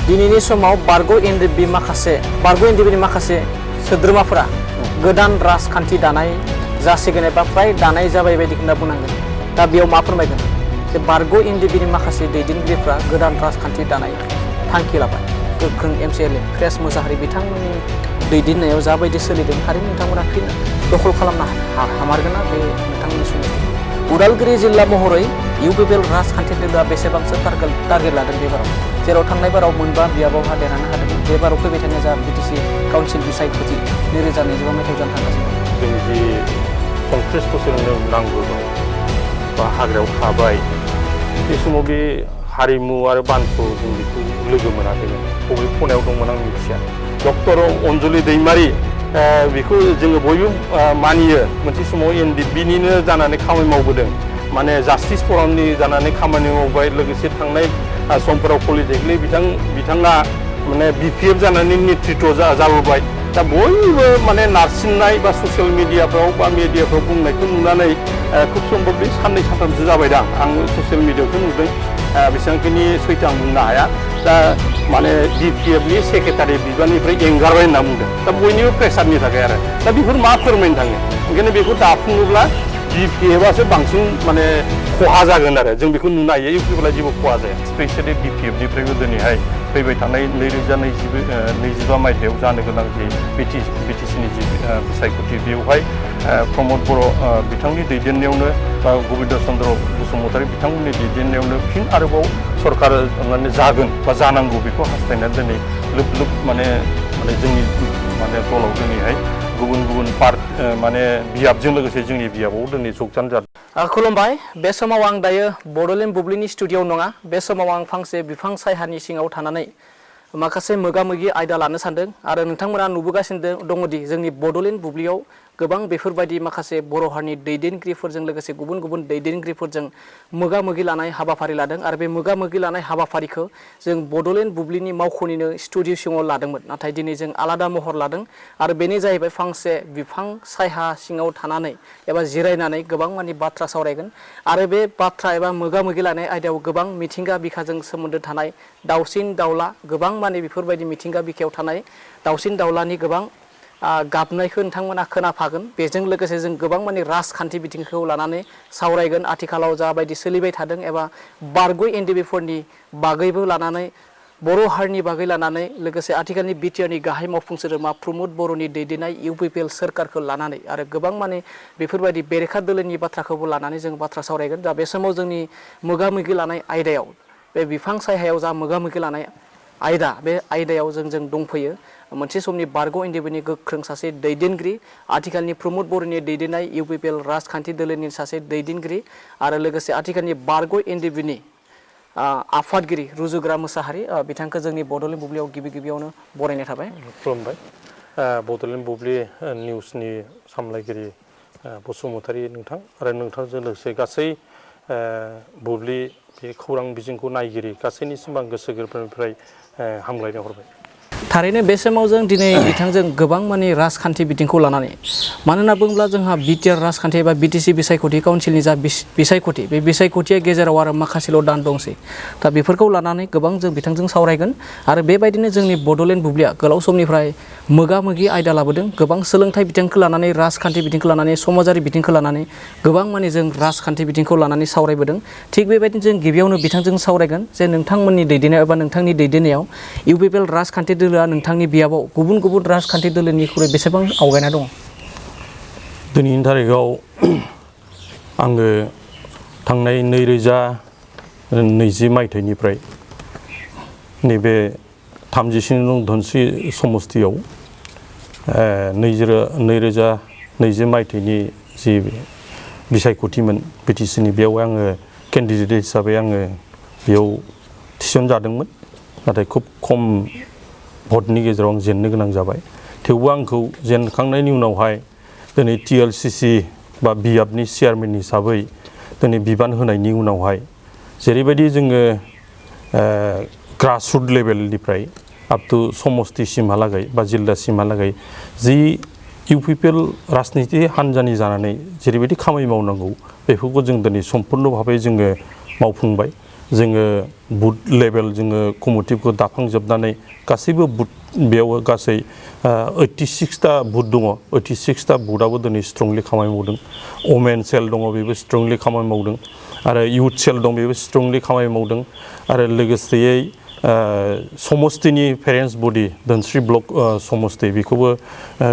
दिनैनि समाव बारग' एनडिएफबि माखासे बारग' एनडिएफबिनि माखासे सोद्रोमाफोरा गोदान राजखान्थि दानाय जासिगोन एबा फ्राय दानाय जाबाय बायदि होनना बुंनांगोन दा बेयाव मा फोरमायगोन जे बारग' एनडिएफबिनि माखासे दैदेनगिरिफ्रा गोदान राजखान्थि दानाय थांखि लाबाय गोख्रों MCLA फ्रेस मोसाहारि बिथांमोननि दैदेननायाव जाबायदि सोलिदों थारैनो नोंथांमोना फिन दखल खालामनो हामारगोन ना बे नोंथांमोननि समाव उदालगुरि जिल्ला महरै UPPL राजखान्थि दोलोआ बेसेबांसो टारगेट लादों बे बाराव जेराव थांनाय बाराव मोनबा बियाबावहा देरहानो हादोंमोन बे बाराव फैबाय थानाय जा BTC काउन्सिल बिसायख'थि 2025 मायथाइयाव जानो थांगासिनो जों जि 30 बोसोरनो नांगौ बा हाग्रायाव थाबाय बे समाव बे हारिमु आरो बानखौ जों बेखौ लोगो मोनाखैमोन बबे खनायाव दंमोन आं मिथिया डक्टर अनजलि दैमारि बेखौ जोङो बयबो मानियो मोनसे समाव NDFBनिनो जानानै खामानि मावबोदों माने जास्टिस फरामनि जानानै खामानि मावबाय लोगोसे थांनाय समफोराव पलिटिकेलि बिथाङा माने BPF जानानै नेतृत्व जाबोबाय दा बयबो माने नारसिननाय बा ससियेल मिडियाफ्राव बा मिडियाफ्राव बुंनायखौ नुनानै खुब सम्भब बे साननै सानथामसो जाबायदां आं ससियेल मिडियायावसो नुदों बेसेबांखिनि सैथो आं बुंनो हाया दा माने BPFनि सेक्रेटारि बिबाननिफ्राय एंगारबाय होनना बुंदों दा बयनिबो प्रेसारनि थाखाय आरो दा बेफोर मा फोरमायनो थाङो ओंखायनो बेखौ दाफुङोब्ला BPFआसो बांसिन माने खहा जागोन आरो जों बेखौ नुनो हायो UPPLआ जेबो खहा जाया स्पेसियेलि BPFनिफ्रायबो दिनैहाय फैबाय थानाय 2025 मायथाइयाव जानो गोनां जि BTCनि जि बिसायख'थि बेवहाय प्रमद बर' बिथांनि दैदेननायावनो बा गबिन्द चन्द्र बसुमतारी बिथांमोननि दैदेननायावनो फिन आरोबाव सरकार माने जागोन बा जानांगौ बेखौ हास्थायनानै दिनै लोब लोब माने जोंनि माने दलाव दिनैहाय गुबुन माने बियाबजों लोगोसे जोंनि बियाबाव दिनै जगजान जादों खुलुमबाय बे समाव आं दायो बड'लेण्ड बुब्लिनि स्टुडिअ'आव नङा बे समाव आं फांसे बिफां सायहानि सिङाव थानानै माखासे मोगा-मोगि आयदा लानो सानदों आरो नोंथांमोना नुबोगासिनो दङदि जोंनि बड'लेण्ड बुब्लियाव गोबां बेफोरबायदि माखासे बर' हारिनि दैदेनगिरिफोरजों लोगोसे गुबुन गुबुन दैदेनगिरिफोरजों मोगा-मोगि लानाय हाबाफारि लादों आरो बे मोगा-मोगि लानाय हाबाफारिखौ जों बड'लेण्ड बुब्लिनि मावख'निनो स्टुडिअ' सिङाव लादोंमोन नाथाय दिनै जों आलादा महर लादों आरो बेनो जाहैबाय फांसे बिफां सायहा सिङाव थानानै एबा जिरायनानै गोबां माने बाथ्रा सावरायगोन आरो बे बाथ्रा एबा मोगा-मोगि लानाय आयदायाव गोबां मिथिंगा बिखाजों सोमोन्दो थानाय दाउसिन दाउला गोबां माने बेफोरबायदि मिथिंगा बिखायाव थानाय दाउसिन दाउलानि गोबां गाबनायखौ नोंथांमोना खोनाफागोन बेजों लोगोसे जों गोबां माने राजखान्थि बिथिंखौ लानानै सावरायगोन आथिखालाव जाबायदि सोलिबाय थादों एबा बारग' एनडिएफबिफोरनि बागैबो लानानै बर' हारिनि बागै लानानै लोगोसे आथिखालनि बिटिआरनि गाहाय मावफुं सोद्रोमा प्रमद बर'नि दैदेननाय UPPL सोरखारखौ लानानै आरो गोबां माने बेफोरबायदि बेरेखा दोलोनि बाथ्राखौबो लानानै जों बाथ्रा सावरायगोन दा बे समाव जोंनि मोगा-मोगि लानाय आयदायाव बे बिफां सायहायाव जा मोगा-मोगि लानाय आयदा बे आयदायाव जों दंफैयो मोनसे समनि बारग' एनडिएफबिनि गोख्रों सासे दैदेनगिरि आथिखालनि प्रमद बर'नि दैदेननाय UPPL राजखान्थि दोलोनि सासे दैदेनगिरि आरो लोगोसे आथिखालनि बारग' एनडिएफबिनि आफादगिरि रुजुग्रा मोसाहारि बिथांखौ जोंनि बड'लेण्ड बुब्लियाव गिबियावनो बरायनाय थाबाय खुलुमबाय बड'लेण्ड बुब्लि निउसनि सामलायगिरि बसुमतारी नोंथां आरो नोंथांजों लोगोसे गासै बुब्लि बे खौरां बिजोंखौ नायगिरि गासैनिसिम आं गोसो गोरबोनिफ्राय हामलायनाय हरबाय थारैनो बे समाव जों दिनै बिथांजों गोबां माने राजखान्थि बिथिंखौ लानानै मानो होनना बुङोब्ला जोंहा बिटिआर राजखान्थि एबा BTC बिसायख'थि काउन्सिलनि जा बिसायख'थि बे बिसायख'थिया गेजेराव आरो माखासेल' दान दंसै दा बेफोरखौ लानानै गोबां जों बिथांजों सावरायगोन आरो बेबायदिनो जोंनि बड'लेण्ड बुब्लिया गोलाव समनिफ्राय मोगा-मोगि आयदा लाबोदों गोबां सोलोंथाइ बिथिंखौ लानानै राजखान्थि बिथिंखौ लानानै समाजारि बिथिंखौ लानानै गोबां माने जों राजखान्थि बिथिंखौ लानानै सावरायबोदों थिग बेबायदिनो जों गिबियावनो बिथांजों सावरायगोन जे नोंथांमोननि दैदेननायाव एबा नोंथांनि दैदेननायाव UPPL राजखान्थि दोलोआ नोंथांनि बियाबाव गुबुन गुबुन राजखान्थि दोलोनिख्रुइ बेसेबां आवगायना दङ दिनैनि थारिखआव आङो थांनाय 2020 मायथाइनिफ्राय नैबे 37 नं धोनस्रि समस्तियाव 2020 मायथाइनि जि बिसायख'थिमोन BTCनि बेयाव आङो केन्डिडेट हिसाबै आङो बेयाव थिसनजादोंमोन नाथाय खुब खम भटनि गेजेराव आं जेननो गोनां जाबाय थेवबो आंखौ जेनखांनायनि उनावहाय दिनै TLCC बा बियाबनि चेयारमेन हिसाबै दिनै बिबान होनायनि उनावहाय जेरैबायदि जोङो ग्रासरुट लेभेलनिफ्राय आप टु समस्तिसिमहालागै बा जिल्लासिमहालागै जि UPPL राजनिति हान्जानि जानानै जेरैबायदि खामानि मावनांगौ बेफोरखौ जों दिनै सम्पुर्ण भाबै जोङो मावफुंबाय जोङो बुथ लेभेल जोङो कमिटिखौ दाफांजोबनानै गासैबो बुथ बेयाव गासै 86टा बुथ दङ 86टा बुथआबो दिनै स्ट्रंलि खामानि मावदों वमेन सेल दङ बेबो स्ट्रंलि खामानि मावदों आरो इउथ सेल दं बेबो स्ट्रंलि खामानि मावदों आरो लोगोसेयै समस्तिनि पेरेन्टस बडि धोनस्रि ब्लक समस्ति बेखौबो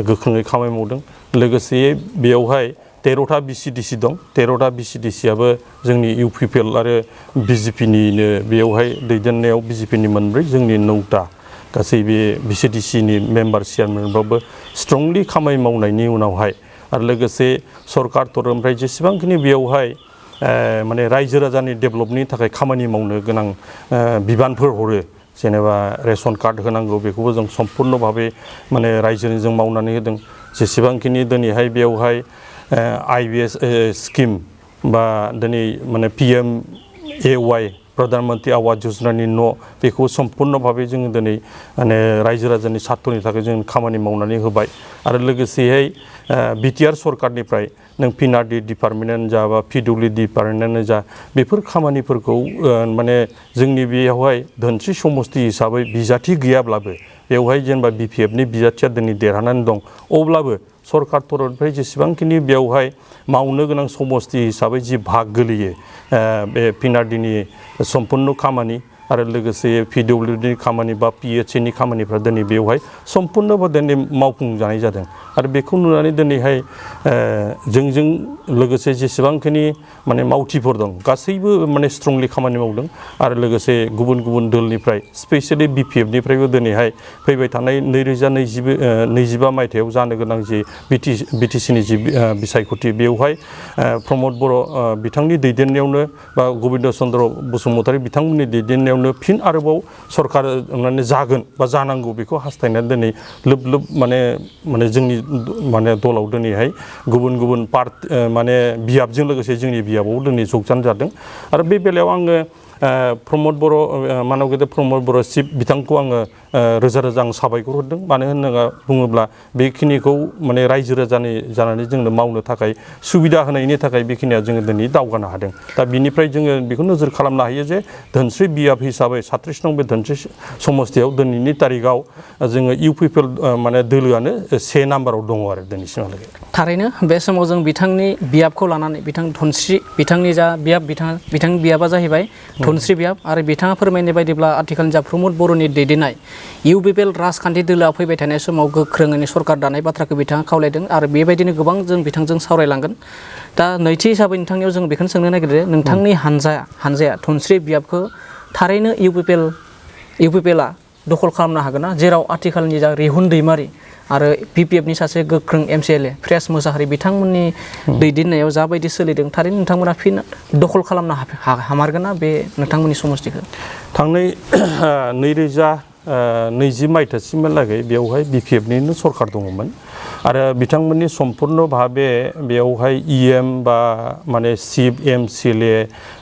गोख्रोङै खामानि मावदों लोगोसेयै बेयावहाय 13टा BCDC दं 13टा BCDCआबो जोंनि UPPL आरो BJPनिनो बेयावहाय दैदेननायाव BJPनि मोनब्रै जोंनि 9टा गासै बे BCDCनि मेम्बार चेयारमेनफ्राबो स्ट्रंलि खामानि मावनायनि उनावहाय आरो लोगोसे सरकार तरफनिफ्राय जेसेबांखिनि बेयावहाय माने रायजो राजानि डेभेलपनि थाखाय खामानि मावनो गोनां बिबानफोर हरो जेनेबा रेशन कार्ड होनांगौ बेखौबो जों सम्पूर्ण भाबे माने रायजोनि जों मावनानै होदों जेसेबांखिनि दिनैहाय बेयावहाय IBS स्किम बा दिनै माने PMAY प्रधानमंत्री आवास योजनानि न' बेखौ सम्पूर्ण भाबे जोङो दिनै माने रायजो राजानि सार्थनि थाखाय जों खामानि मावनानै होबाय आरो लोगोसेयै BTR सरकारनिफ्राय नों PNRD डिपार्टमेन्टआनो जा बा PWD डिपार्टमेन्टआनो जा बेफोर खामानिफोरखौ माने जोंनि बेयावहाय धोनस्रि समस्ति हिसाबै बिजाथि गैयाब्लाबो बेवहाय जेनेबा BPFनि बिजाथिया दिनै देरहानानै दं अब्लाबो सरकार तरफनिफ्राय जेसेबांखिनि बेवहाय मावनो गोनां समस्ति हिसाबै जि भाग गोलैयो बे PNRDनि सम्पूर्ण खामानि आरो लोगोसे PWDनि खामानि बा PHAनि खामानिफ्रा दिनै बेवहाय सम्पूर्ण दिनै मावफुंजानाय जादों आरो बेखौ नुनानै दिनैहाय जोंजों लोगोसे जेसेबांखिनि माने मावथिफोर दं गासैबो माने स्ट्रंलि खामानि मावदों आरो लोगोसे गुबुन गुबुन दोलनिफ्राय स्पेसियेलि BPFनिफ्रायबो दिनैहाय फैबाय थानाय 2025 मायथाइयाव जानो गोनां जि BTCनि जि बिसायख'थि बेवहाय प्रमद बर' बिथांनि दैदेननायावनो बा गबिन्द चन्द्र बसुमतारी बिथांमोननि दैदेननायावनो फिन आरोबाव सरकार माने जागोन बा जानांगौ बेखौ हास्थायनानै दिनै लोब लोब माने जोंनि माने दलाव दिनैहाय गुबुन गुबुन माने बियाबजों लोगोसे जोंनि बियाबाव दिनै जगजान जादों आरो बे बेलायाव आङो प्रमद बर' मानगेदेर प्रमद बर' चिफ बिथांखौ आङो रोजा रोजा आं साबायखर होदों मानो होनना बुङोब्ला बेखिनिखौ माने रायजो राजानि जानानै जोंनो मावनो थाखाय सुबिदा होनायनि थाखाय बेखिनिया जोङो दिनै दावगानो हादों दा बिनिफ्राय जोङो बेखौ नोजोर खालामनो हायो जे धोनस्रि बियाब हिसाबै 36 नं बे धोनस्रि समस्तियाव दिनैनि तारिखआव जोङो UPPL माने दोलोआनो 1 नाम्बाराव दङ आरो दिनैसिमहालागै थारैनो बे समाव जों बिथांनि बियाबखौ लानानै बिथां धनस्रि बिथांनि जा बियाब बिथांनि बियाबा जाहैबाय धनस्रि बियाब आरो बिथाङा फोरमायनाय बायदिब्ला आथिखालनि जा प्रमद बर'नि दैदेननाय UPPL राजखान्थि दोलोआ फैबाय थानाय समाव गोख्रोङैनो सरकार दानाय बाथ्राखौ बिथाङा खावलायदों आरो बेबायदिनो गोबां जों बिथांजों सावरायलांगोन दा नैथि हिसाबै नोंथांनियाव जों बेखौनो सोंनो नागिरदों नोंथांनि हानजाया धनस्रि बियाबखौ थारैनो UPPLआ दखल खालामनो हागोन ना जेराव आथिखालनि जा रेहुन दैमारि आरो BPFनि सासे गोख्रों MCLA प्रेस मोसाहारि बिथांमोननि दैदेननायाव जाबायदि सोलिदों थारैनो नोंथांमोना फिन दखल खालामनो हामारगोन ना बे नोंथांमोननि समस्तिखौ थांनाय 2020 मायथाइसिमहालागै बेवहाय BPFनिनो सरकार दङमोन आरो बिथांमोननि सम्पूर्ण भाबे बेवहाय EM बा माने चिफ MCLA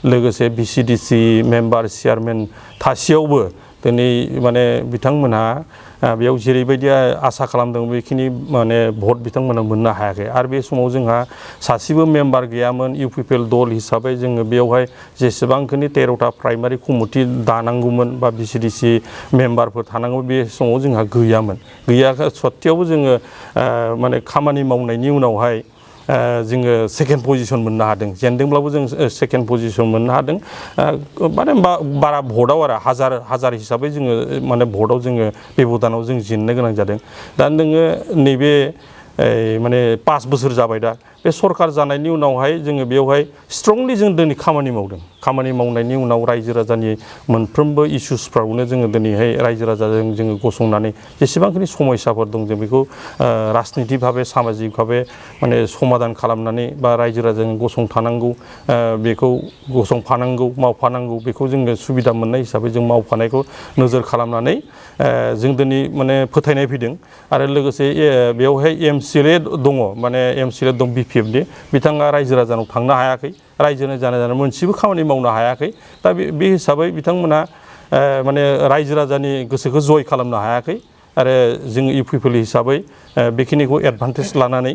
लोगोसे BCDC मेम्बार चेयारमेन थासेयावबो दिनै माने बिथांमोनहा बेयाव जेरैबायदि आसा खालामदों बेखिनि माने भट बिथांमोना मोननो हायाखै आरो बे समाव जोंहा सासेबो मेम्बार गैयामोन UPPL दल हिसाबै जोङो बेवहाय जेसेबांखिनि 13टा प्राइमारि कमिटि दानांगौमोन बा BCDC मेम्बारफोर थानांगौ बे समाव जोंहा गैया सत्तेयावबो जोङो माने खामानि मावनायनि उनावहाय जोङो सेकेन्ड पजिशन मोननो हादों जेनदोंब्लाबो जों सेकेन्ड पजिशन मोननो हादों माने बारा भटआव आरो हाजार हिसाबै जोङो माने भटआव जोङो बेब'दानाव जों जेननो गोनां जादों दा नोङो नैबे माने 5 बोसोर जाबाय दा बे सरकार जानायनि उनावहाय जोङो बेवहाय स्ट्रंलि जों दिनै खामानि मावदों खामानि मावनायनि उनाव रायजो राजानि मोनफ्रोमबो इस्युसफ्रावनो जोङो दिनैहाय रायजो राजाजों जोङो गसंनानै जेसेबांखिनि समस्याफोर दं जों बेखौ राजनितिक भाबे सामाजिक भाबे माने समाधान खालामनानै बा रायजो राजाजों गसंथानांगौ बेखौ गसंफानांगौ मावफानांगौ बेखौ जोङो सुबिदा मोननाय हिसाबै जों मावफानायखौ नोजोर खालामनानै जों दिनै माने फोथायनाय फैदों आरो लोगोसे बेवहाय MCLA दङ माने MCLA दं BPFनि बिथाङा रायजो राजानाव थांनो हायाखै रायजो राजानो मोनसेबो खामानि मावनो हायाखै दा बे हिसाबै बिथांमोना माने रायजो राजानि गोसोखौ जय खालामनो हायाखै आरो जों UPPL हिसाबै बेखिनिखौ एडभान्टेज लानानै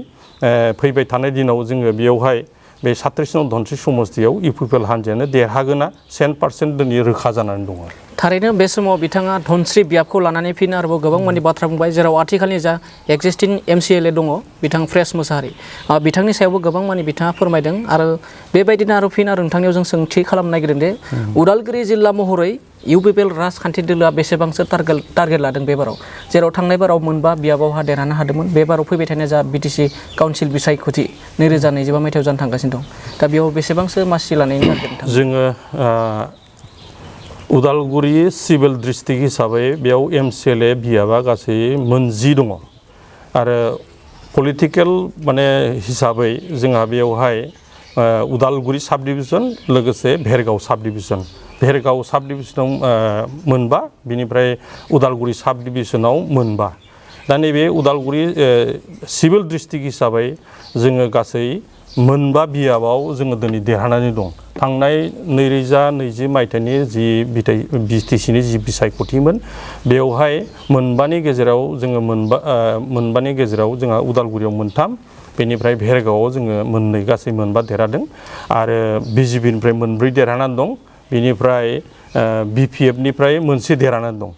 फैबाय थानाय दिनाव जोङो बेयावहाय बे 37 नं धनस्रि समस्तियाव UPPL हान्जायानो देरहागोना 100% दिनै रोखा जानानै दङ। थारैनो बे समाव बिथाङा धनस्रि बियाबखौ लानानै फिन आरोबाव गोबां माने बाथ्रा बुंबाय जेराव आथिखालनि जा एक्जिस्टिं MCLA दङ बिथां फ्रेस मोसाहारि बिथांनि सायावबो गोबां माने बिथाङा फोरमायदों आरो बेबायदिनो आरो फिन आरो नोंथांनियाव जों सोंथि खालामनो नागिरदों दे उदालगुरि जिल्ला महरै UPPL राजखान्थि दोलोआ बेसेबांसो टारगेट लादों बे बाराव जेराव थांनाय बाराव मोनबा बियाबावहा देरहानो हादोंमोन बे बाराव फैबाय थानाय जा BTC काउन्सिल बिसायख'थि 2025 मायथाइयाव जानो थांगासिनो दं दा बेयाव बेसेबांसो मासि लानायनि टारगेट नोंथां? जोङो उदालगुरि सिभिल डिस्ट्रिक्ट हिसाबै बेयाव MCLA बियाबा गासै 10 दङ आरो पलिटिकेल माने हिसाबै जोंहा बेयावहाय उदालगुरि साब डिभिजन लोगोसे भेरगाव साब डिभिजन भेरगाव साब डिभिजनाव मोनबा बिनिफ्राय उदालगुरि साब डिभिजनाव मोनबा दा नैबे उदालगुरि सिभिल डिस्ट्रिक्ट हिसाबै जोङो गासै मोनबा बियाबाव जोङो दिनै देरहानानै दं। थांनाय 2020 मायथाइनि जि BTCनि जि बिसायख'थिमोन बेवहाय मोनबानि गेजेराव जोङो मोनबानि गेजेराव जोंहा उदालगुरियाव मोनथाम बेनिफ्राय भेरगावआव जोङो मोननै गासै मोनबा देरहादों आरो BJPनिफ्राय मोनब्रै देरहानानै दं बेनिफ्राय BPFनिफ्राय मोनसे देरहानानै दं।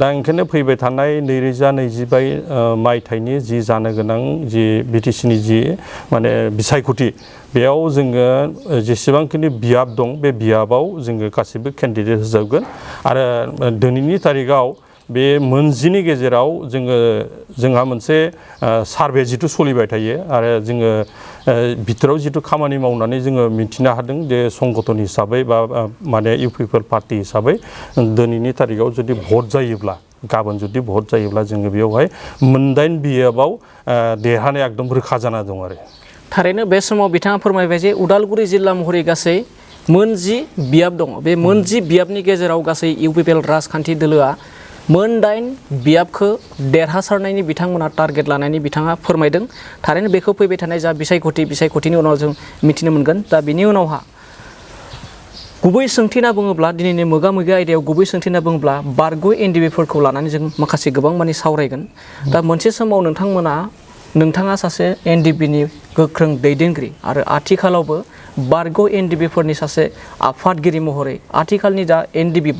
दा ओंखायनो फैबाय थानाय 2025 मायथाइनि जि जानो गोनां जि BTCनि जि माने बिसायख'थि बेयाव जोङो जेसेबांखिनि बियाब दं बे बियाबाव जोङो गासैबो केन्डिडेट होजोबगोन आरो दिनैनि तारिखाव बे 10नि गेजेराव जोंहा मोनसे सार्भे जिथु सोलिबाय थायो आरो जोङो भितराव जिथु खामानि मावनानै जोङो मिथिनो हादों जे संगठन हिसाबै बा माने UPPL पार्टी हिसाबै दिनैनि तारिखाव जुदि भट जायोब्ला गाबोन जुदि भट जायोब्ला जोङो बेयावहाय 9 बियाबाव देरहानाया एकदम रोखा जाना दं आरो थारैनो बे समाव बिथाङा फोरमायबाय जे उदालगुरि जिल्ला महरै गासै 10 बियाब दङ बे 10 बियाबनि गेजेराव गासै UPPL राजखान्थि दोलोआ 9 बियाबखौ देरहासारनायनि बिथांमोना टारगेट लानायनि बिथाङा फोरमायदों थारैनो बेखौ फैबाय थानाय जा बिसायख'थिनि उनाव जों मिथिनो मोनगोन दा बिनि उनावहा गुबै सोंथि होनना बुङोब्ला दिनैनि मोगा-मोगि आयदायाव गुबै सोंथि होनना बुङोब्ला बारग' NDFबफोरखौ लानानै जों माखासे गोबां माने सावरायगोन दा मोनसे समाव नोंथाङा सासे NDFबनि गोख्रों दैदेनगिरि आरो आथिखालावबो बारग' NDFबफोरनि सासे आफादगिरि महरै आथिखालनि जा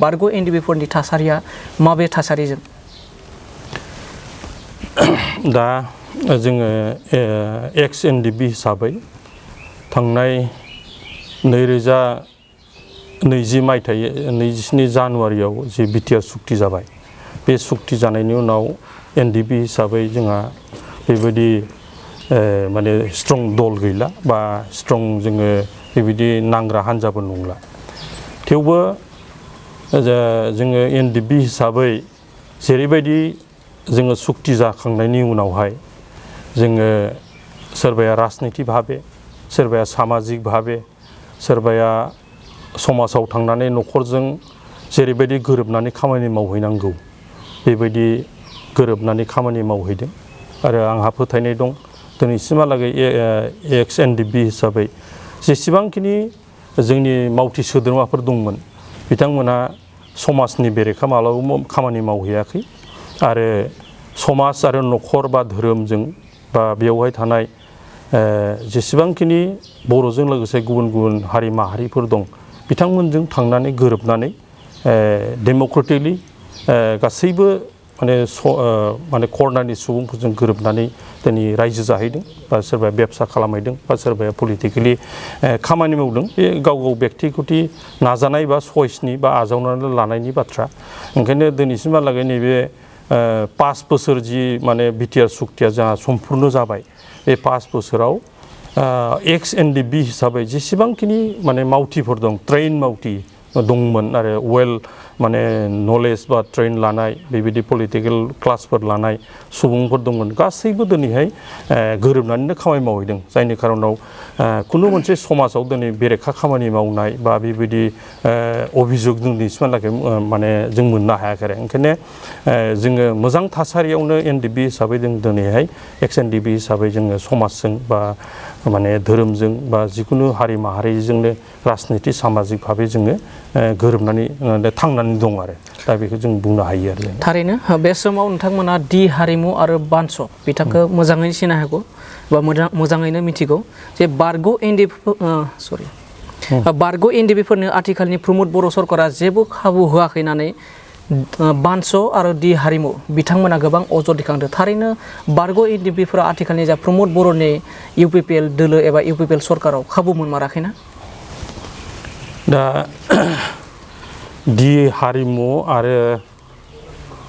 बारग' NDFबफोरनि थासारिया माबे थासारिजों दा जोङो एक्स NDFB हिसाबै थांनाय 2020 मायथाइ 27 जानुवारियाव जि बिटिआर सुक्ति जाबाय बे सुक्ति जानायनि उनाव NDFB हिसाबै जोंहा बेबायदि माने स्ट्रं दल गैला बा स्ट्रं जोङो बेबायदि नांग्रा हान्जाबो नंला थेवबो जोङो NDFB हिसाबै जेरैबायदि जोङो सुक्ति जाखांनायनि उनावहाय जोङो सोरबाया राजनिति भाबे सोरबाया सामाजिक भाबे सोरबाया समाजाव थांनानै न'खरजों जेरैबायदि गोरोबनानै खामानि मावहैनांगौ बेबायदि गोरोबनानै खामानि मावहैदों आरो आंहा फोथायनाय दं दिनैसिमहालागै एक्स NDFB हिसाबै जेसेबांखिनि जोंनि मावथि सोद्रोमाफोर दंमोन बिथांमोना समाजनि बेरेखा मालाबाबो खामानि मावहैयाखै आरो समाज आरो न'खर बा धोरोमजों बा बेवहाय थानाय जेसेबांखिनि बर'जों लोगोसे गुबुन गुबुन हारि माहारिफोर दं बिथांमोनजों थांनानै गोरोबनानै डेम'क्रेटिकलि गासैबो माने करनानि सुबुंफोरजों गोरोबनानै दिनै रायजो जाहैदों बा सोरबाया बेबसा खालामहैदों बा सोरबाया पलिटिकेलि खामानि मावदों बे गाव बेक्तिगति नाजानाय बा चइसनि बा आजावनानै लानायनि बाथ्रा ओंखायनो दिनैसिमहालागै नैबे 5 बोसोर जि माने बिटिआर सुक्तिया जोंहा सम्पुर्ण जाबाय बे 5 बोसोराव एक्स NDFB हिसाबै जेसेबांखिनि माने मावथिफोर दं ट्रेन मावथि दंमोन आरो वेल माने नलेज बा ट्रेन लानाय बेबायदि पलिटिकेल क्लासफोर लानाय सुबुंफोर दंमोन गासैबो दिनैहाय गोरोबनानैनो खामानि मावहैदों जायनि खारनाव खुनु मोनसे समाजाव दिनै बेरेखा खामानि मावनाय बा बेबायदि अभियोग दिनैसिमहालागै माने जों मोननो हायाखै आरो ओंखायनो जोङो मोजां थासारियावनो NDFB हिसाबै जों दिनैहाय एक्स NDFB हिसाबै जोङो समाजजों बा माने धोरोमजों बा जिकुनु हारि माहारिजोंनो राजनिति सामाजिक भाबै जोङो गोरोबनानै थांनानै जानानै दं आरो दा बेखौ जों बुंनो हायो आरो थारैनो बे समाव नोंथांमोना दि हारिमु आरो बानस बिथांखौ मोजाङै सिनाय हागौ बा मोजाङैनो मिथिगौ जे बारग' एनडिएफबि आथिखालनि प्रमद बर' सरकारा जेबो खाबु होआखै होननानै बानस आरो दि हारिमु बिथांमोना गोबां अजद दिखांदों थारैनो बारग' एनडिएफबिफोरा आथिखालनि जा प्रमद बर'नि UPPL दोलो एबा UPPL सरकाराव खाबु मोनमाराखैना दा दि हारिमु आरो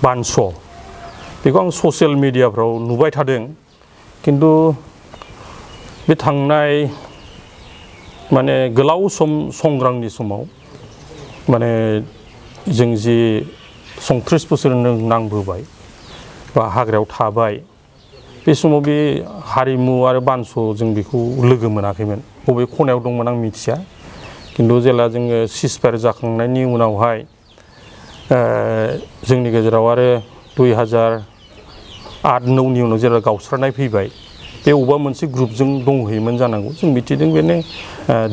बानस बेखौ आं ससियेल मिडियाफ्राव नुबाय थादों खिन्थु बे थांनाय माने गोलाव सम संग्रामनि समाव माने जों जि 34 बोसोर नांबोबाय बा हाग्रायाव थाबाय बे समाव बे हारिमु आरो बानस जों बेखौ लोगो मोनाखैमोन बबे खनायाव दंमोन आं मिथिया खिन्थु जेला जोङो सिजफायार जाखांनायनि उनावहाय जोंनि गेजेराव आरो 2008-9नि उनाव जेला गावस्रानाय फैबाय बे अबेबा मोनसे ग्रुपजों दंहैयोमोन जानांगौ जों मिथिदों बेनो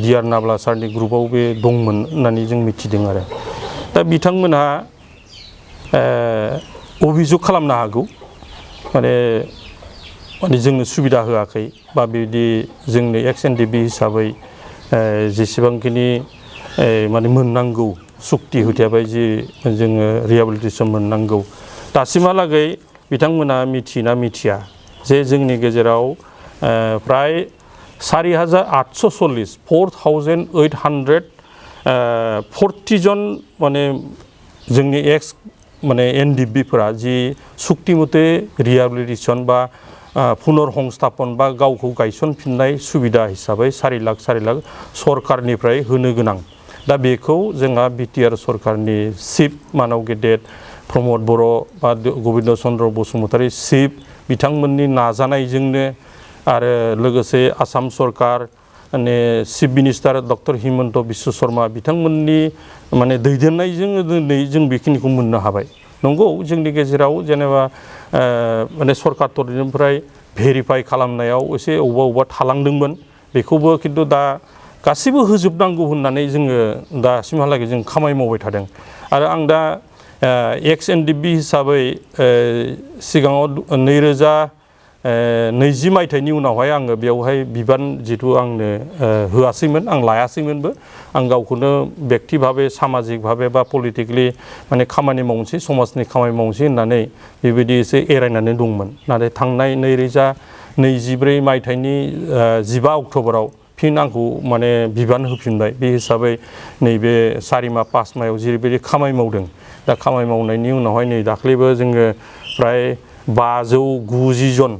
डिआर नाब्ला सारनि ग्रुपाव बे दंमोन होननानै जों मिथिदों आरो दा बिथांमोनहा अभियोग खालामनो हागौ माने जोंनो सुबिदा होआखै बा बिदि जोंनो एक्स एनडिएफबि हिसाबै जेसेबांखिनि माने मोननांगौ सुक्ति होथेबाय जि जोङो रिहेबिलिटेसन मोननांगौ दासिमहालागै बिथांमोना मिथियोना मिथिया जे जोंनि गेजेराव प्राय 4840 जन माने जोंनि एक्स माने एनडिएफबिफोरा जि सुक्ति मथे रिहेबिलिटेसन बा पुनर्संस्थापन बा गावखौ गायसनफिननाय सुबिदा हिसाबै 4 लाख सरकारनिफ्राय होनो गोनां दा बेखौ जोंहा बिटिआर सरकारनि चिफ मानव गेदेर प्रमद बर' बा गबिन्द चन्द्र बसुमतारी चिफ बिथांमोननि नाजानायजोंनो आरो लोगोसे आसाम सरकार माने chief minister doctor Himanta Biswa Sharma बिथांमोननि माने दैदेननायजों दिनै जों बेखिनिखौ मोननो हाबाय नंगौ जोंनि गेजेराव जेनेबा माने सरकार तरफनिफ्राय भेरिफाइ खालामनायाव एसे अबेबा थालांदोंमोन बेखौबो खिन्थु दा गासिबो होजोबनांगौ होननानै जोङो दासिमहालागै जों खामानि मावबाय थादों आरो आं दा एक्स एनडिएफबि हिसाबै सिगाङाव 2020 मायथाइनि उनावहाय आङो बेवहाय बिबान जिथु आंनो होआसैमोन आं लायासैमोनबो आं गावखौनो बेक्ति भाबे सामाजिक भाबे बा पलिटिकेलि माने खामानि मावनोसै समाजनि खामानि मावनोसै होननानै बेबायदि एसे एरायनानै दंमोन नाथाय थांनाय 2024 मायथाइनि 15 अक्ट'बराव फिन आंखौ माने बिबान होफिनबाय बे हिसाबै नैबे 4 मा 5 मायाव जेरैबायदि खामानि मावदों दा खामानि मावनायनि उनावहाय नै दाख्लैबो जोङो प्राय 590 जन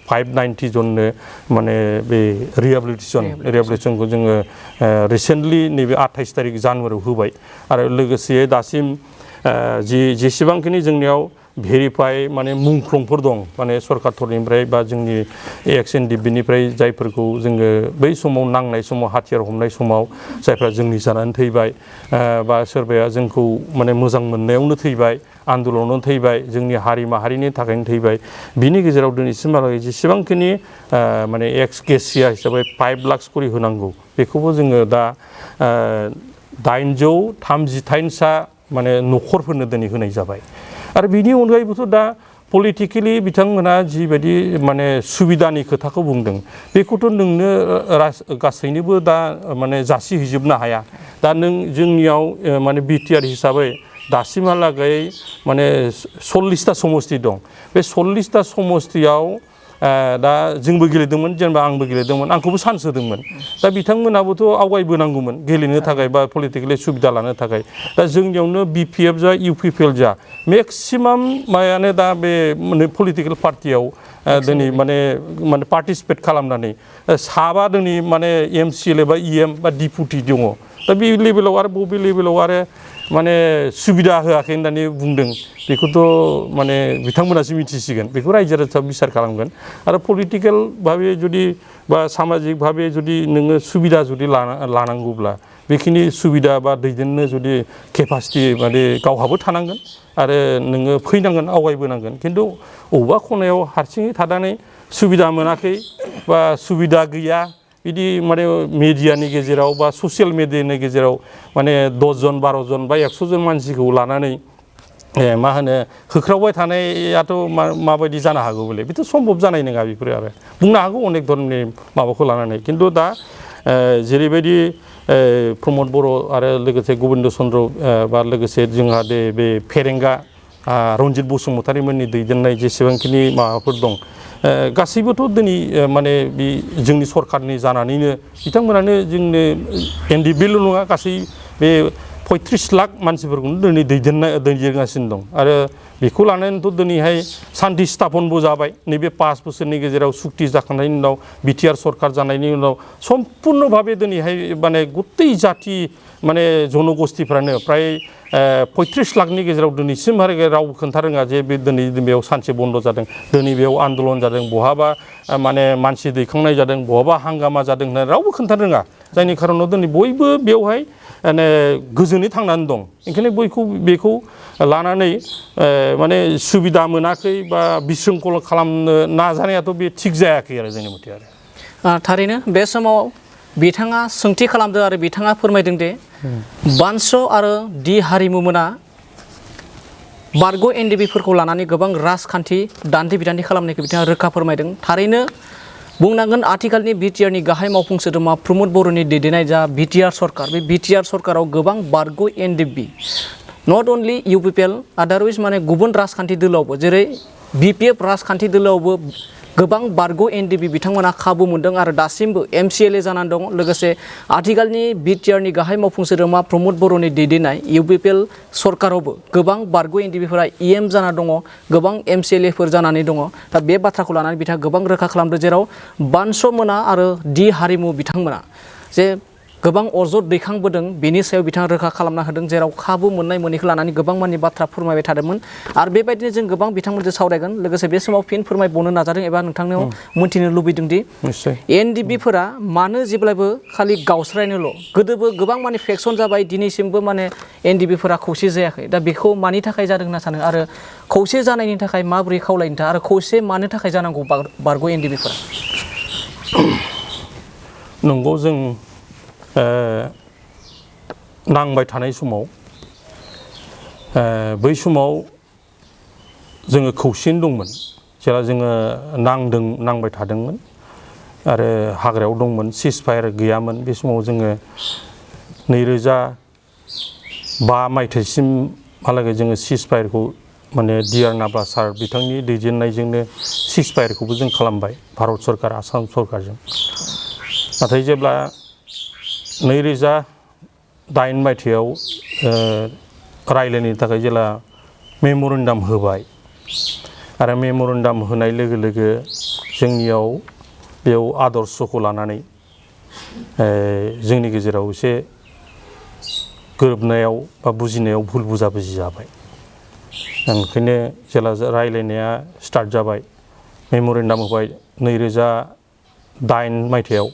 590 जननो माने बे रिहेबिलिटेसनखौ जोङो रिसेन्टलि नैबे 28 तारिख जानुवारियाव होबाय आरो लोगोसे दासिम जेसेबांखिनि जोंनियाव भेरिफाइ माने मुंख्लंफोर दं माने सरकार तरफनिफ्राय बा जोंनि एक्स एनडिएफबिनिफ्राय जायफोरखौ जोङो बै समाव नांनाय समाव हाथियार हमनाय समाव जायफ्रा जोंनि जानानै थैबाय बा सोरबाया जोंखौ माने मोजां मोननायावनो थैबाय आन्दलनावनो थैबाय जोंनि हारि माहारिनि थाखायनो थैबाय बिनि गेजेराव दिनैसिमहालागै जेसेबांखिनि माने एक्स गेसिया हिसाबै 5 लाख करि होनांगौ बेखौबो जोङो दा 838सा माने न'खरफोरनो दिनै होनाय जाबाय आरो बिनि अनगायैबोथ' दा पलिटिकेलि बिथांमोना जिबायदि माने सुबिदानि खोथाखौ बुंदों बेखौथ' नोंनो गासैनोबो दा माने जासिहैजोबनो हाया दा नों जोंनियाव माने बिटिआर हिसाबै दासिमहालागै माने 40टा समस्ति दं बे 40टा समस्तियाव दा जोंबो गेलेदोंमोन जेनेबा आंबो गेलेदोंमोन आंखौबो चान्स होदोंमन दा बिथांमोनाबोथ' आवगायबोनांगौमोन गेलेनो थाखाय बा पलिटिकेलि सुबिदा लानो थाखाय दा जोंनियावनो बिपिएफ जा UPPL जा मेक्सिमाम मायानो दा बे पलिटिकेल पार्टियाव दिनै माने पार्टिसिपेट खालामनानै साबा दिनै माने MCLA बा EM बा डिपुटि दङ दा बे लेभेलाव आरो बबे लेभेलाव आरो माने सुबिदा होआखै होननानै बुंदों बेखौथ' माने बिथांमोनासो मिथिसिगोन बेखौ रायजो राजाया बिसार खालामगोन आरो पलिटिकेल भाबे जुदि बा सामाजिक भाबे जुदि नोङो सुबिदा जुदि लानांगौब्ला बेखिनि सुबिदा बा दैदेननो जुदि केपासिटि माने गावहाबो थानांगोन आरो नोङो फैनांगोन आवगायबोनांगोन खिन्थु अबेबा खनायाव हारसिङै थानानै सुबिदा मोनाखै बा सुबिदा गैया बिदि माने मिडियानि गेजेराव बा ससियेल मिडियानि गेजेराव माने 10 जन 12 जन बा 100 जन मानसिखौ लानानै मा होनो होख्रावबाय थानायाथ' माबायदि जानो हागौ बले बेथ' सम्भब जानाय नङा बेफोरो आरो बुंनो हागौ अनेक धरननि माबाखौ लानानै खिन्थु दा जेरैबायदि प्रमद बर' आरो लोगोसे गबिन्द चन्द्र बा लोगोसे जोंहा बे फेरेंगा रन्जित बसुमतारीमोननि दैदेननाय जेसेबांखिनि माबाफोर दं गासैबोथ' दिनै माने बे जोंनि सरखारनि जानानैनो बिथांमोनानो जोंनो NDFBल' नङा गासै बे 35 लाख मानसिफोरखौनो दिनै दैदेनगासिनो दं आरो बेखौ लानानैथ' दिनैहाय सान्ति स्थापनबो जाबाय नैबे 5 बोसोरनि गेजेराव सुक्ति जाखांनायनि उनाव बिटिआर सरखार जानायनि उनाव सम्पुर्ण भाबे दिनैहाय माने गत्तै जाथि माने जनगोष्ठीफ्रानो प्राय 35 लाखनि गेजेराव दिनैसिमहालागै राव खोन्था रोङा जे बे दिनै बेयाव सानसे बन्द जादों दिनै बेयाव आन्दलन जादों बहाबा माने मानसि दैखांनाय जादों बहाबा हांगामा जादों होननानै रावबो खोन्थानो रोङा जायनि खारनाव दिनै बयबो बेवहाय माने गोजोनै थांनानै दं ओंखायनो बेखौ लानानै माने सुबिदा मोनाखै बा बिशृंखल खालामनो नाजानायाथ' बे थिग जायाखै आरो जोंनि मथे आरो थारैनो बे समाव बिथाङा सोंथि खालामदों आरो बिथाङा फोरमायदों दे बानस आरो डि हारिमुमोना बारग' NDFBफोरखौ लानानै गोबां राजखान्थि दान्थे बिदान्थे खालामनायखौ बिथाङा रोखा फोरमायदों थारैनो बुंनांगोन आथिखालनि बिटिआरनि गाहाय मावफुं सोद्रोमा प्रमद बर'नि दैदेननाय जा बिटिआर सरकार बे बिटिआर सरकाराव गोबां बारग' NDFB नट अनलि UPPL आदारवाइज माने गुबुन राजखान्थि दोलोआवबो जेरै BPF राजखान्थि दोलोआवबो गोबां बारग' NDFB बिथांमोना खाबु मोनदों आरो दासिमबो MCLA जानानै दं लोगोसे आथिखालनि बिटिआरनि गाहाय मावफुं सोद्रोमा प्रमद बर'नि दैदेननाय UPPL सरकारावबो गोबां बारग' NDFBफोरा EM जाना दङ गोबां MCLAफोर जानानै दङ दा बे बाथ्राखौ लानानै बिथाङा गोबां रोखा खालामदों जेराव बानस मोना आरो डि हारिमु बिथांमोना जे गोबां अजद दैखांबोदों बेनि सायाव बिथाङा रोखा खालामना होदों जेराव खाबु मोननाय मोनैखौ लानानै गोबां मानि बाथ्रा फोरमायबाय थादोंमोन आरो बेबायदिनो जों गोबां बिथांमोनजों सावरायगोन लोगोसे बे समाव फिन फोरमायबावनो नाजादों एबा नोंथांनाव मोनथिनो लुबैदों दि NDFBफोरा मानो जेब्लाबो खालि गावस्रायनोल' गोदोबो गोबां माने फेक्सन जाबाय दिनैसिमबो माने NDFBफोरा खौसे जायाखै दा बेखौ मानि थाखाय जादों होनना सानो आरो खौसे जानायनि थाखाय माबोरै खावलायनो आरो खौसे मानो थाखाय जानांगौ बारग' NDFBफोरा नंगौ जों नांबाय थानाय समाव बै समाव जोङो खौसेयैनो दंमोन जेला जोङो नांबाय थादोंमोन आरो हाग्रायाव दंमोन सिजफायार गैयामोन बे समाव जोङो 2005 मायथाइसिमहालागै जोङो सिजफायारखौ माने डिआर नाब्ला सार बिथांनि दैदेननायजोंनो सिजफायारखौबो जों खालामबाय भारत सरकार आसाम सरकारजों नाथाय जेब्ला 2008 मायथाइयाव रायलायनो थाखाय जेला मेमरेन्डाम होबाय आरो मेमरेन्डाम होनाय लोगो लोगो जोंनियाव बेयाव आदर्शखौ लानानै जोंनि गेजेराव एसे गोरोबनायाव बा बुजिनायाव भुल बुजाबुजि जाबाय ओंखायनो जेला रायलायनाया स्टार्ट जाबाय मेमरेन्डाम होबाय 2008 मायथाइयाव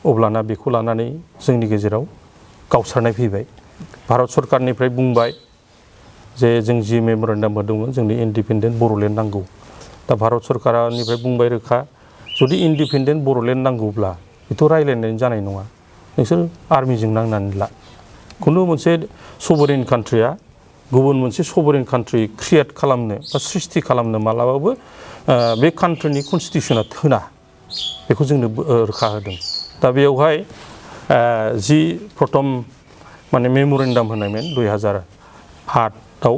अब्लाना बेखौ लानानै जोंनि गेजेराव गावस्रानाय फैबाय भारत सरकारनिफ्राय बुंबाय जे जों जि मेमरेन्डाम होदोंमोन जोंनो इन्डिपेन्डेन्ट बर'लेण्ड नांगौ दा भारत सरकारनिफ्राय बुंबाय रोखा जुदि इन्डिपेन्डेन्ट बर'लेण्ड नांगौब्ला बेथ' रायलायनानै जानाय नङा नोंसोर आर्मिजों नांनानै ला खुनु मोनसे सभरेन कान्ट्रिया गुबुन मोनसे सभरेन कान्ट्रि क्रिएट खालामनो बा सृष्टि खालामनो मालाबाबो बे कान्ट्रिनि कनस्टिटिउसना थोना बेखौ जोंनो रोखा होदों दा बेवहाय जि प्रथम माने मेमरेन्डाम होनायमोन 2008आव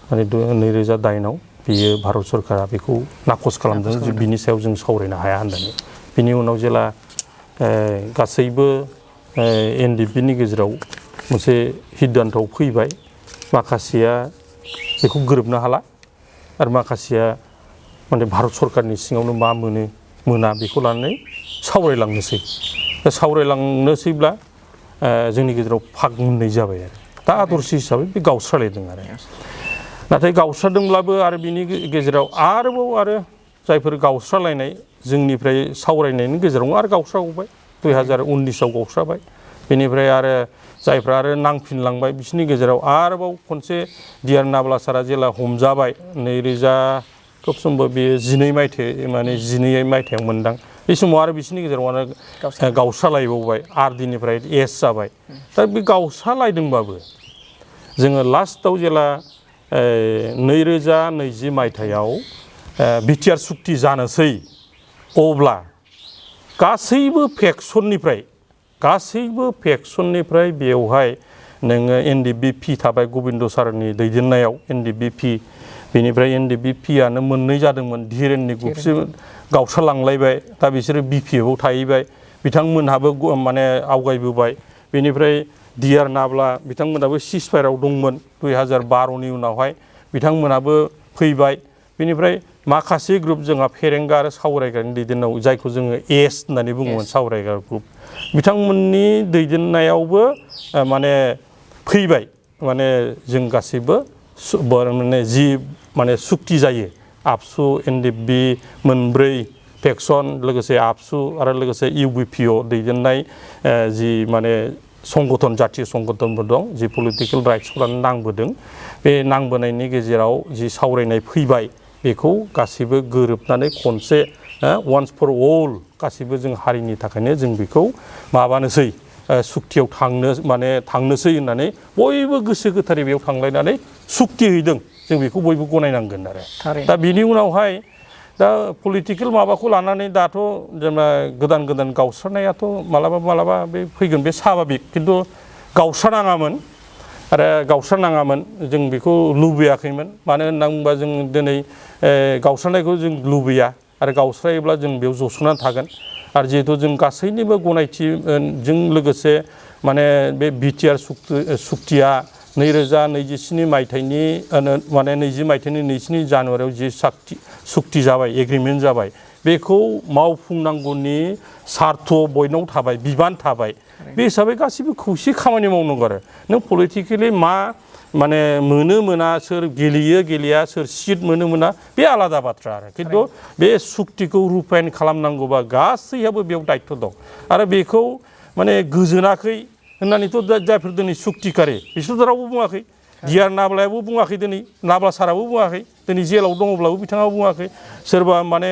माने 2008आव बियो भारत सरकारा बेखौ नाकच खालामदों जे बिनि सायाव जों सावरायनो हाया होननानै बिनि उनाव जेला गासैबो NDFBनि गेजेराव मोनसे सिद्धान्तआव फैबाय माखासेया बेखौ गोरोबनो हाला आरो माखासेया माने भारत सरकारनि सिङावनो मा मोना बेखौ लानानै सावरायलांनोसैब्ला जोंनि गेजेराव फाग मोननाय जाबाय आरो दा आदर्श हिसाबै बे गावस्रालायदों आरो नाथाय गावस्रादोंब्लाबो आरो बिनि गेजेराव आरोबाव आरो जायफोर गावस्रालायनाय जोंनिफ्राय सावरायनायनि गेजेराव आरो गावस्राबावबाय 2019आव गावस्राबाय बेनिफ्राय आरो जायफ्रा आरो नांफिनलांबाय बिसोरनि गेजेराव आरोबाव खनसे डिआर नाब्ला सारा जेला हमजाबाय 2000 खोब समबो बेयो 12 मायथाइ माने 12 मायथाइयाव मोनदां बे समाव आरो बिसोरनि गेजेराव गावस्रालायबावबाय आर दिनिफ्राय एस जाबाय दा बे गावस्रालायदोंबाबो जोङो लास्टआव जेला 2020 मायथाइयाव बिटिआर सुक्ति जानोसै अब्ला गासैबो फेक्सननिफ्राय बेवहाय नोङो एनडिएफबि थाबाय गोविंद सारनि दैदेननायाव एनडिएफबि बेनिफ्राय एनडिएफबिआनो मोननै जादोंमोन धीरेननि ग्रुपसे गावस्रालांलायबाय दा बिसोरो बिपिएफआव थाहैबाय बिथांमोनहाबो माने आवगायबोबाय बेनिफ्राय डिआर नाब्ला बिथांमोनाबो सिजफायाराव दंमोन 2012नि उनावहाय बिथांमोनाबो फैबाय बेनिफ्राय माखासे ग्रुप जोंहा फेरेंगा आरो सावरायग्रानि दैदेननायाव जायखौ जोङो एस होननानै बुङोमोन सावरायग्रा ग्रुप बिथांमोननि दैदेननायावबो माने फैबाय माने जों गासैबो माने जि माने सुक्ति जायो आबसु एनडिएफबि मोनब्रै फेक्सन लोगोसे आबसु आरो लोगोसे इउपिपिएल दैदेननाय जि माने संगठन जातीय संगठनफोर दं जि पलिटिकेल राइट्सखौ लानानै नांबोदों बे नांबोनायनि गेजेराव जि सावरायनाय फैबाय बेखौ गासैबो गोरोबनानै खनसे वान्स फर अल गासैबो जों हारिनि थाखायनो जों बेखौ माबानोसै सुक्तियाव थांनोसै होननानै बयबो गोसो गोथारै बेयाव थांलायनानै सुक्ति हैदों जों बेखौ बयबो गनायनांगोन आरो दा बिनि उनावहाय दा पलिटिकेल माबाखौ लानानै दाथ' जेनेबा गोदान गावस्रानायाथ' मालाबा बे फैगोन बे स्वाभाबिक खिन्थु गावस्रानाङामोन आरो गावस्रानाङामोन जों बेखौ लुबैयाखैमोन मानो होनना बुङोबा जों दिनै गावस्रानायखौ जों लुबैया आरो गावस्रायोब्ला जों बेयाव जसोनानै थागोन आरो जिहेतु जों गासैनिबो गनायथिजों लोगोसे माने बे बिटिआर सुक्तिया 2027 मायथाइनि माने 20 मायथाइनि 2 जानुवारियाव जि सुक्ति जाबाय एग्रिमेन्ट जाबाय बेखौ मावफुंनांगौनि सार्थ बयनाव थाबाय बिबान थाबाय बे हिसाबै गासिबो खौसे खामानि मावनांगौ आरो नों पलिटिकेलि मा माने मोना सोर गेलेयो गेलेया सोर सिट मोना बे आलादा बाथ्रा आरो खिन्थु बे सुक्तिखौ रुपायन खालामनांगौबा गासैहाबो बेयाव दायित्व दं आरो बेखौ माने गोजोनाखै होननानैथ' जायफोर दिनै सुक्तिकारि बिसोरथ' रावबो बुङाखै डिआर नाब्लायाबो बुङाखै दिनै नाब्ला साराबो बुङाखै दिनै जेलाव दङब्लाबो बिथाङाबो बुङाखै सोरबा माने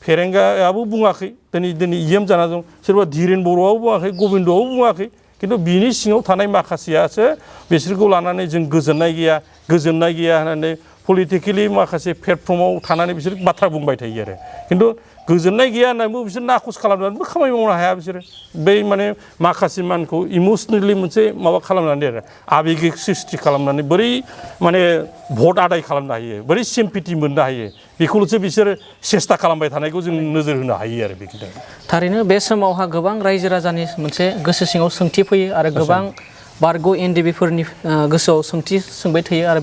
फेरेंगायाबो बुङाखै दिनै इएम जाना दं सोरबा धीरेन बर'आबो बुङाखै गोविन्दआबो बुङाखै खिन्थु बिनि सिङाव थानाय माखासेयासो बिसोरखौ लानानै जों गोजोननाय गैया होननानै पलिटिकेलि माखासे प्लेटफर्माव थानानै बिसोर बाथ्रा बुंबाय थायो आरो खिन्थु गोजोननाय गैया होननानैबो बिसोर नाखस खालामनानैबो खामानि मावनो हाया बिसोरो बै माने माखासे मानखौ इमसनेलि मोनसे माबा खालामनानै आरो आबेगिक सृष्टि खालामनानै बोरै माने भट आदाय खालामनो हायो बोरै सिम्पिटि मोननो हायो बेखौल'सो बिसोर सेस्था खालामबाय थानायखौ जों नोजोर होनो हायो आरो बेखिनि थारैनो बे समावहा गोबां रायजो राजानि मोनसे गोसो सिङाव सोंथि फैयो आरो गोबां बारग' एनडिएफबिफोरनि गोसोआव सोंथि सोंबाय थायो आरो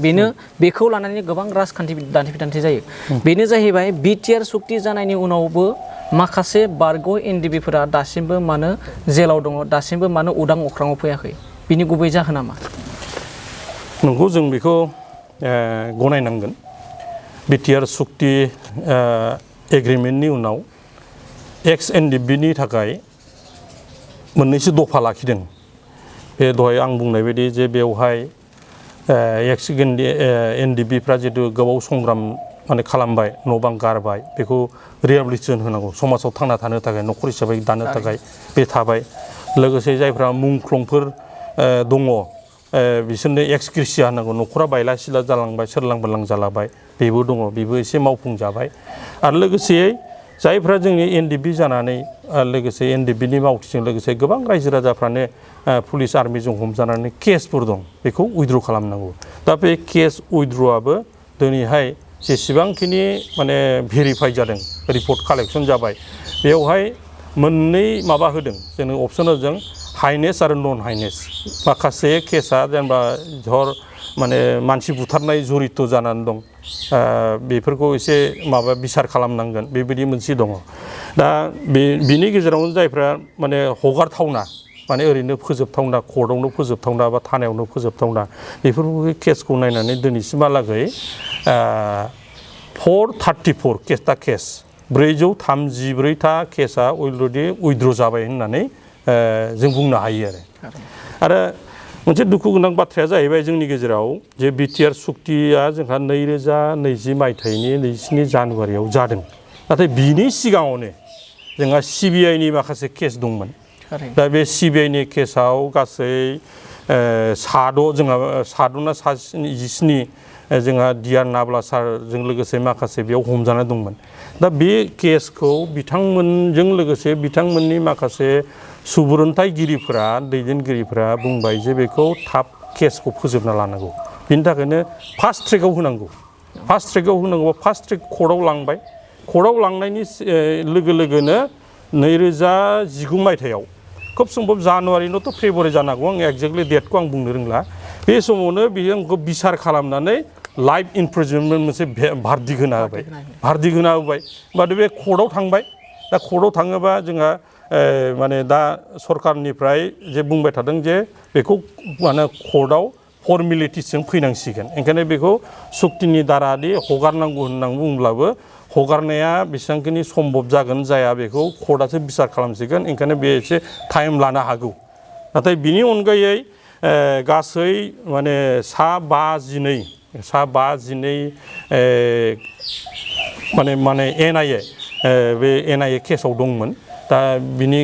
बेखौ लानानै गोबां राजखान्थि दान्थे-बिदान्थे जायो बेनो जाहैबाय बिटिआर सुक्ति जानायनि उनावबो माखासे बारग' एनडिएफबिफोरा दासिमबो मानो जेलाव दङ दासिमबो मानो उदां अख्राङाव फैयाखै बिनि गुबै जाहोना मा नंगौ जों बेखौ गनायनांगोन बिटिआर सुक्ति एग्रिमेन्टनि उनाव एक्स एनडिएफबिनि थाखाय मोननैसो दफा लाखिदों बे दहाय आं बुंनाय बायदि जे बेवहाय एक्स एनडिएफबिफ्रा जितु गोबाव संग्राम माने खालामबाय न' बां गारबाय बेखौ रिहेबिलिटेसन होनांगौ समाजाव थांना थानो थाखाय न'खर हिसाबै दानो थाखाय बे थाबाय लोगोसे जायफ्रा मुंख्लंफोर दङ बिसोरनो एक्स ग्रेसिया होनांगौ न'खरा बायला सिला जालांबाय सोरलां बारलां जालांबाय बेबो दङ बेबो एसे मावफुंजाबाय आरो लोगोसे जायफ्रा जोंनि एनडिएफबि जानानै लोगोसे एनडिएफबिनि मावथिजों लोगोसे गोबां रायजो राजाफ्रानो पुलिस आर्मिजों हमजानानै केसफोर दं बेखौ उइथड्र खालामनांगौ दा बे केस उइथड्रआबो दिनैहाय जेसेबांखिनि माने भेरिफाइ जादों रिपर्ट कालेक्सन जाबाय बेवहाय मोननै माबा होदों जोंनो अपसन होदों हाइनेस आरो नन हाइनेस माखासे केसा जेनेबा धर माने मानसि बुथारनाय जरित जानानै दं बेफोरखौ एसे माबा बिसार खालामनांगोन बेबायदि मोनसे दङ दा बिनि गेजेरावनो जायफ्रा माने हगारथावना माने ओरैनो फोजोबथावना कर्टआवनो फोजोबथावना बा थानायावनो फोजोबथावना बेफोरखौ केसखौ नायनानै दिनैसिमहालागै 434 केस 434 केसा अलरेडि उइथड्र जाबाय होननानै जों बुंनो हायो आरो मोनसे दुखु गोनां बाथ्राया जाहैबाय जोंनि गेजेराव जे बिटिआर सुक्तिया जोंहा 2020 मायथाइनि 27 जानुवारियाव जादों नाथाय बिनि सिगाङावनो जोंहा CBI नि माखासे केस दंमोन दा बे CBI नि केसाव गासै साद'ना जिस्नि जोंहा डिआर नाब्ला सारजों लोगोसे माखासे बेयाव हमजानाय दंमोन दा बे केसखौ बिथांमोनजों लोगोसे बिथांमोननि माखासे सुबुरुनथाइगिरिफोरा दैदेनगिरिफोरा बुंबाय जे बेखौ थाब केसखौ फोजोबना लानांगौ बिनि थाखायनो फास्ट ट्रेकआव होनांगौ फास्ट ट्रेक कर्टआव लांबाय कर्टआव लांनायनि लोगो लोगोनो 2019 मायथाइयाव खोब सम्भब जानुवारि नथ' फेब्रुवारि जानांगौ आं एक्जेक्टलि डेटखौ आं बुंनो रोंला बे समावनो बियो आंखौ बिसार खालामनानै लाइफ इनप्रिजनमेन्ट मोनसे भारदिक होना होबाय होमबाथ' बे कर्टआव थांबाय दा कर्टआव थाङोबा जोंहा माने दा सरकारनिफ्राय जे बुंबाय थादों जे बेखौ माने कर्टआव फर्मेलिटिसजों फैनांसिगोन ओंखायनो बेखौ सुक्तिनि दारादि हगारनांगौ होननानै बुंब्लाबो हगारनाया बेसेबांखिनि सम्भब जागोन जाया बेखौ कर्टआसो बिसार खालामसिगोन ओंखायनो बे एसे टाइम लानो हागौ नाथाय बिनि अनगायै गासै माने सा 52 माने NIA बे NIA केसाव दंमोन दा बिनि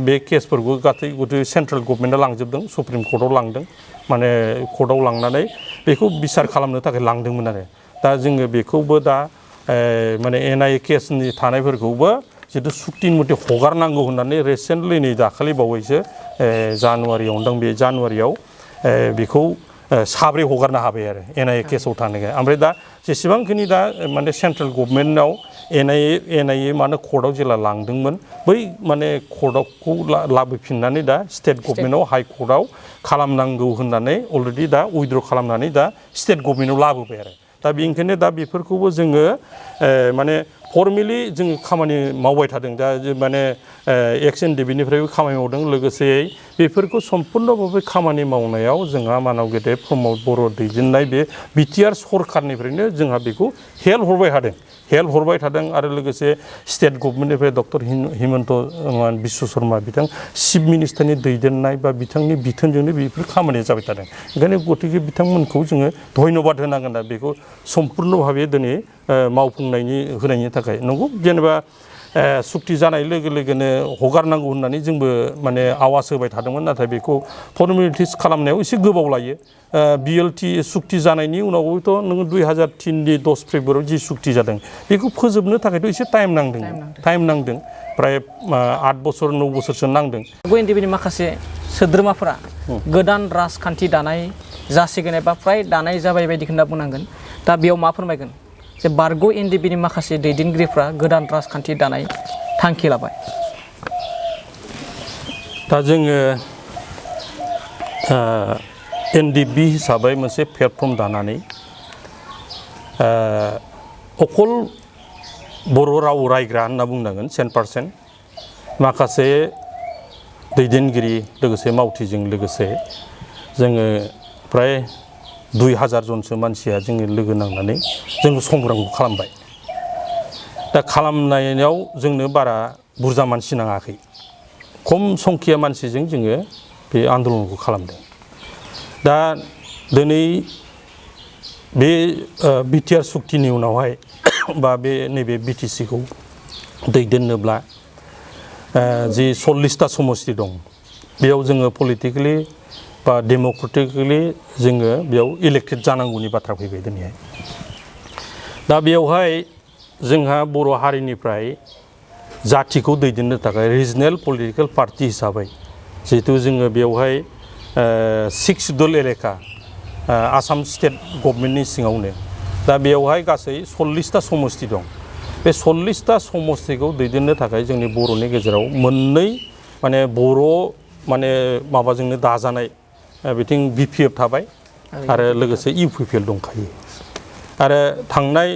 बे केसफोरखौ गासै सेन्ट्रेल गभर्नमेन्टआ लांजोबदों सुप्रिम कर्टआव लांदों माने कर्टआव लांनानै बेखौ बिसार खालामनो थाखाय लांदोंमोन आरो दा जोङो बेखौबो दा माने NIA केसनि थानायफोरखौबो जितु सुक्तिनि मथे हगारनांगौ होननानै रिसेन्टलि नै दाखालि बावैसो जानुवारियाव दं बे जानुवारियाव बेखौ साब्रै हगारनो हाबाय आरो NIA केसाव थानायखाय ओमफ्राय दा जेसेबांखिनि दा माने सेन्ट्रेल गभर्नमेन्टआव NIA माने कर्टआव जेला लांदोंमोन बै माने कर्टआवखौ लाबोफिननानै दा स्टेट गभर्नमेन्टआव हाइ कर्टआव खालामनांगौ होननानै अलरेडि दा उइद्र' खालामनानै दा स्टेट गभर्नमेन्टआव लाबोबाय आरो दा बेनिखायनो दा बेफोरखौबो जोङो माने फर्मेलि जोङो खामानि मावबाय थादों दा माने NDFBनिफ्रायबो खामानि मावदों लोगोसेयै बेफोरखौ सम्पुर्णभाबै खामानि मावनायाव जोंहा मानव गेदेर प्रमद बर' दैदेननाय बे BTR सरकारनिफ्रायनो जोंहा बेखौ हेल्प हरबाय थादों आरो लोगोसे स्टेट गभर्नमेन्टनिफ्राय डक्टर हिमन्त बिश्व शर्मा बिथां चिफ मिनिस्टारनि दैदेननाय बा बिथांनि बिथोनजोंनो बेफोर खामानिया जाबाय थादों ओंखायनो गतिके बिथांमोनखौ जोङो धन्यबाद होनांगोन दा बेखौ सम्पुर्णभाबै दिनै होनायनि थाखाय नंगौ जेनेबा सुक्ति जानाय लोगो लोगोनो हगारनांगौ होननानै जोंबो माने आवाज होबाय थादोंमोन नाथाय बेखौ फर्मेलिटिस खालामनायाव एसे गोबाव लायो BLT सुक्ति जानायनि उनावबोथ' नोङो 2003नि 10 फेब्रुवारियाव जि सुक्ति जादों बेखौ फोजोबनो थाखायथ' एसे टाइम नांदों प्राय 8 बोसोर 9 बोसोरसो नांदों NDFBनि माखासे सोद्रोमाफोरा गोदान राजखान्थि दानाय जासिगोन एबा फ्राय दानाय जाबाय बायदि होनना बुंनांगोन दा बेयाव मा फोरमायगोन जे बारग' NDFBनि माखासे दैदेनगिरिफ्रा गोदान राजखान्थि दानाय थांखि लाबाय दा जोङो NDFB हिसाबै मोनसे प्लेटफर्म दानानै अकल बर' राव रायग्रा होनना बुंनांगोन 100% माखासे दैदेनगिरि लोगोसे मावथिजों लोगोसे जोङो प्राय 2000 जनसो मानसिया जोङो लोगो नांनानै जोङो संग्रामखौ खालामबाय दा खालामनायाव जोंनो बारा बुरजा मानसि नाङाखै खम संखिया मानसिजों जोङो बे आन्दलनखौ खालामदों दा दिनै बे BTR सुक्तिनि उनावहाय बा बे नैबे BTCखौ दैदेननोब्ला जि 40टा समस्ति दं बेयाव जोङो पलिटिकेलि बा डेम'क्रेटिकेलि जोङो बेयाव इलेक्टेड जानांगौनि बाथ्रा फैबाय दिनैहाय दा बेयावहाय जोंहा बर' हारिनिफ्राय जाथिखौ दैदेननो थाखाय रिजनेल पलिटिकेल पार्टि हिसाबै जिहेतु जोङो बेयावहाय 6 दल एलेका आसाम स्टेट गभर्नमेन्टनि सिङावनो दा बेयावहाय गासै 40टा समस्ति दं बे 40टा समस्तिखौ दैदेननो थाखाय जोंनि बर'नि गेजेराव मोननै माने बर' माने माबाजोंनो दाजानाय बिथिं BPF थाबाय आरो लोगोसे UPPL दंखायो आरो थांनाय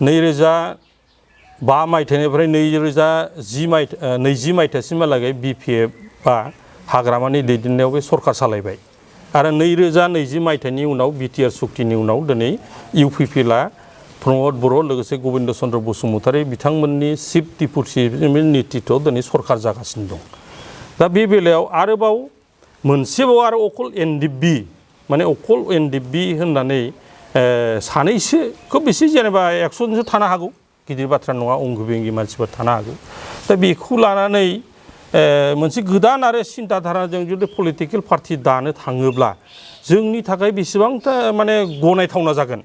2005 मायथाइनिफ्राय 2020 मायथाइसिमहालागै BPFआ हाग्रामानि दैदेननायाव बे सरकार सालायबाय आरो 2020 मायथाइनि उनाव BTR सुक्तिनि उनाव दिनै UPPLआ प्रमद बर' लोगोसे गबिन्द चन्द्र बसुमतारी बिथांमोननि चिफ डेपुटिनि नेतृत्वआव दिनै सरकार जागासिनो दं दा बे बेलायाव आरोबाव मोनसेबाव आरो अकल NDFB माने अकल NDFB होननानै सानैसो खोब बेसे जेनेबा 100 जनसो थानो हागौ गिदिर बाथ्रा नङा अंग बेंगि मानसिफोर थानो हागौ दा बेखौ लानानै मोनसे गोदान आरो सिन्था धाराजों जुदि पलिटिकेल पार्टि दानो थाङोब्ला जोंनि थाखाय बेसेबांथा माने गनायथावना जागोन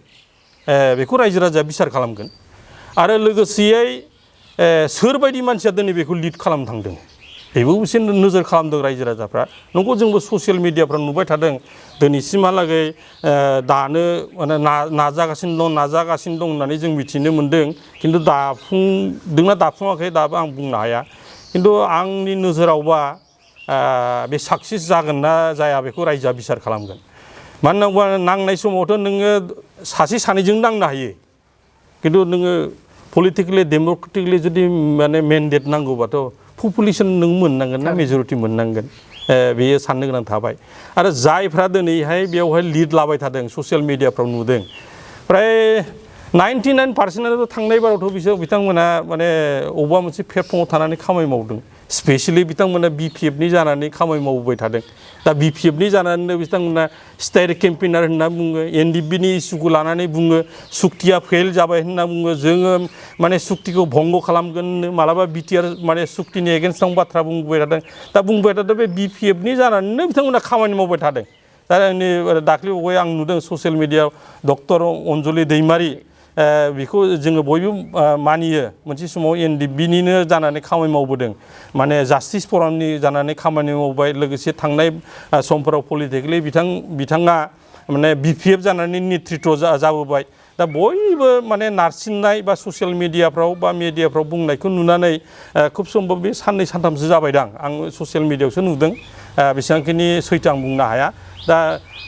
बेखौ रायजो राजाया बिसार खालामगोन आरो लोगोसेयै सोरबायदि मानसिया दिनै बेखौ लिड खालामनो थांदों बेबो एसे नोजोर खालामदों रायजो राजाफ्रा नंगौ जोंबो ससियेल मिडियाफ्राव नुबाय थादों दिनैसिमहालागै दानो माने नाजागासिनो दं होननानै जों मिथिनो मोन्दों खिन्थु दाफुंदोंना दाफुङाखै दाबो आं बुंनो हाया खिन्थु आंनि नोजोरावबा बे साक्सेस जागोन ना जाया बेखौ रायजोआ बिसार खालामगोन मानो होनोबा नांनाय समावथ' नोङो सासे सानैजों नांनो हायो खिन्थु नोङो पलिटिकेलि डेम'क्रेटिकलि जुदि माने मेन्डेट नांगौबाथ' पपुलेसन नों मोननांगोन ना मेजरिटि मोननांगोन बेयो साननो गोनां थाबाय आरो जायफ्रा दिनैहाय बेवहाय लिड लाबाय थादों ससियेल मिडियाफ्राव नुदों फ्राय 99% थांनाय बारावथ' बिथांमोना माने अबेबा मोनसे प्लेटफर्माव थानानै खामानि मावदों स्पेसियेलि बिथांमोना BPFनि जानानै खामानि मावबाय थादों दा BPFनि जानानैनो बिथांमोना स्टेट केम्पेनार होनना बुङो NDFBनि इस्युखौ लानानै बुङो सुक्तिया फेल जाबाय होनना बुङो जोङो माने सुक्तिखौ भंग खालामगोन मालाबा BTR माने सुक्तिनि एगेन्स्टआव बाथ्रा बुंबाय थादों दा बुंबाय थादों बे BPFनि जानानैनो बिथांमोना खामानि मावबाय थादों दा दाख्लै बावै आं नुदों ससियेल मिडियायाव डक्टर अनजलि दैमारि बेखौ जोङो बयबो मानियो मोनसे समाव NDFBनिनो जानानै खामानि मावबोदों माने जास्टिस फरामनि जानानै खामानि मावबाय लोगोसे थांनाय समफोराव पलिटिकेलि बिथाङा माने BPF जानानै नेतृत्व जाबोबाय दा बयबो माने नारसिननाय बा ससियेल मिडियाफ्राव बा मिडियाफ्राव बुंनायखौ नुनानै खुब सम्भब बे साननै सानथामसो जाबायदां आं ससियेल मिडियायावसो नुदों बेसेबांखिनि सैथो आं बुंनो हाया दा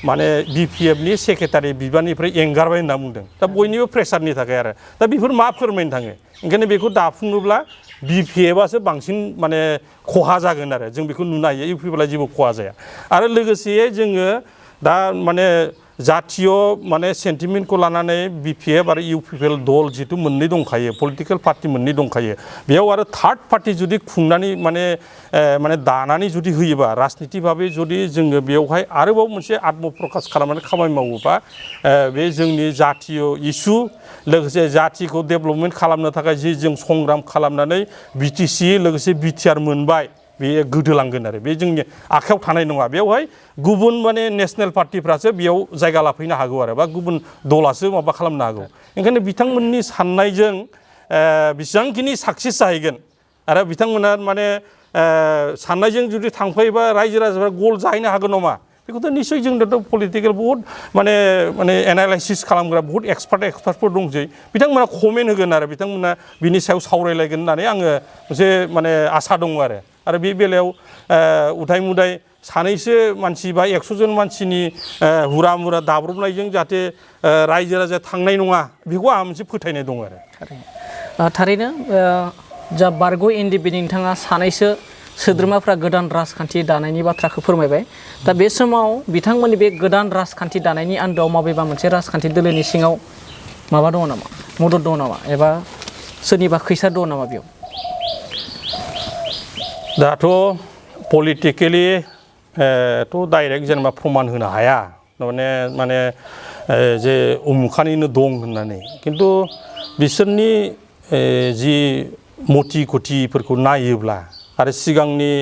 माने BPFनि सेक्रेटारि बिबाननिफ्राय एंगारबाय होनना बुंदों दा बयनिबो प्रेसारनि थाखाय आरो दा बेफोर मा फोरमायनो थाङो ओंखायनो बेखौ दाफुङोब्ला BPFआसो बांसिन माने खहा जागोन आरो जों बेखौ नुनो हायो UPPLआ जेबो खहा जाया आरो लोगोसे जोङो दा माने जातीय माने सेन्टिमेन्टखौ लानानै BPF आरो UPPL दल जितु मोननै दंखायो पलिटिकेल पार्टि मोननै दंखायो बेयाव आरो थार्ड पार्टि जुदि खुंनानै माने दानानै जुदि होयोबा राजनिति भाबै जुदि जोङो बेयावहाय आरोबाव मोनसे आत्मप्रकाश खालामनानै खामानि मावोबा बे जोंनि जातीय इस्यु लोगोसे जातिखौ डेभेलपमेन्ट खालामनो थाखाय जि जों संग्राम खालामनानै BTC लोगोसे BTR मोनबाय बेयो गोदोलांगोन आरो बे जोंनि आखायाव थानाय नङा बेवहाय गुबुन माने नेसनेल पार्टिफ्रासो बेयाव जायगा लाफैनो हागौ आरो बा गुबुन दलासो माबा खालामनो हागौ ओंखायनो बिथांमोननि साननायजों बेसेबांखिनि साक्सेस जाहैगोन आरो बिथांमोना माने साननायजों जुदि थांफायोबा रायजो राजाफ्रा गल जाहैनो हागोन नामा बेखौथ' निश्चय जोंथ' पलिटिकेल बहुद माने एनालाइसिस खालामग्रा बहुद एक्सपार्टफोर दंसै बिथांमोना कमेन्ट होगोन आरो बिथांमोना बिनि सायाव सावरायलायगोन होननानै आङो मोनसे माने आसा दङ आरो बे बेलायाव उदाय मुदाय सानैसो मानसि बा 100 जन मानसिनि हुरा मुरा दाब्रबनायजों जाहाथे रायजो राजाया थांनाय नङा बेखौ आंहा मोनसे फोथायनाय दं आरो थारैनो जा बारग' NDFBनि नोंथाङा सानैसो सोद्रोमाफ्रा गोदान राजखान्थि दानायनि बाथ्राखौ फोरमायबाय दा बे समाव बिथांमोननि बे गोदान राजखान्थि दानायनि आन्दोआव माबेबा मोनसे राजखान्थि दोलोनि सिङाव माबा दङ नामा मदद दङ नामा एबा सोरनिबा खैसार दङ नामा बेयाव दाथ' पलिटिकेलि थ' डाइरेक्ट जेनेबा प्रमान होनो हाया माने जे उमुखानिनो दं होननानै खिन्थु बिसोरनि जि मथि गथिफोरखौ नायोब्ला आरो सिगांनि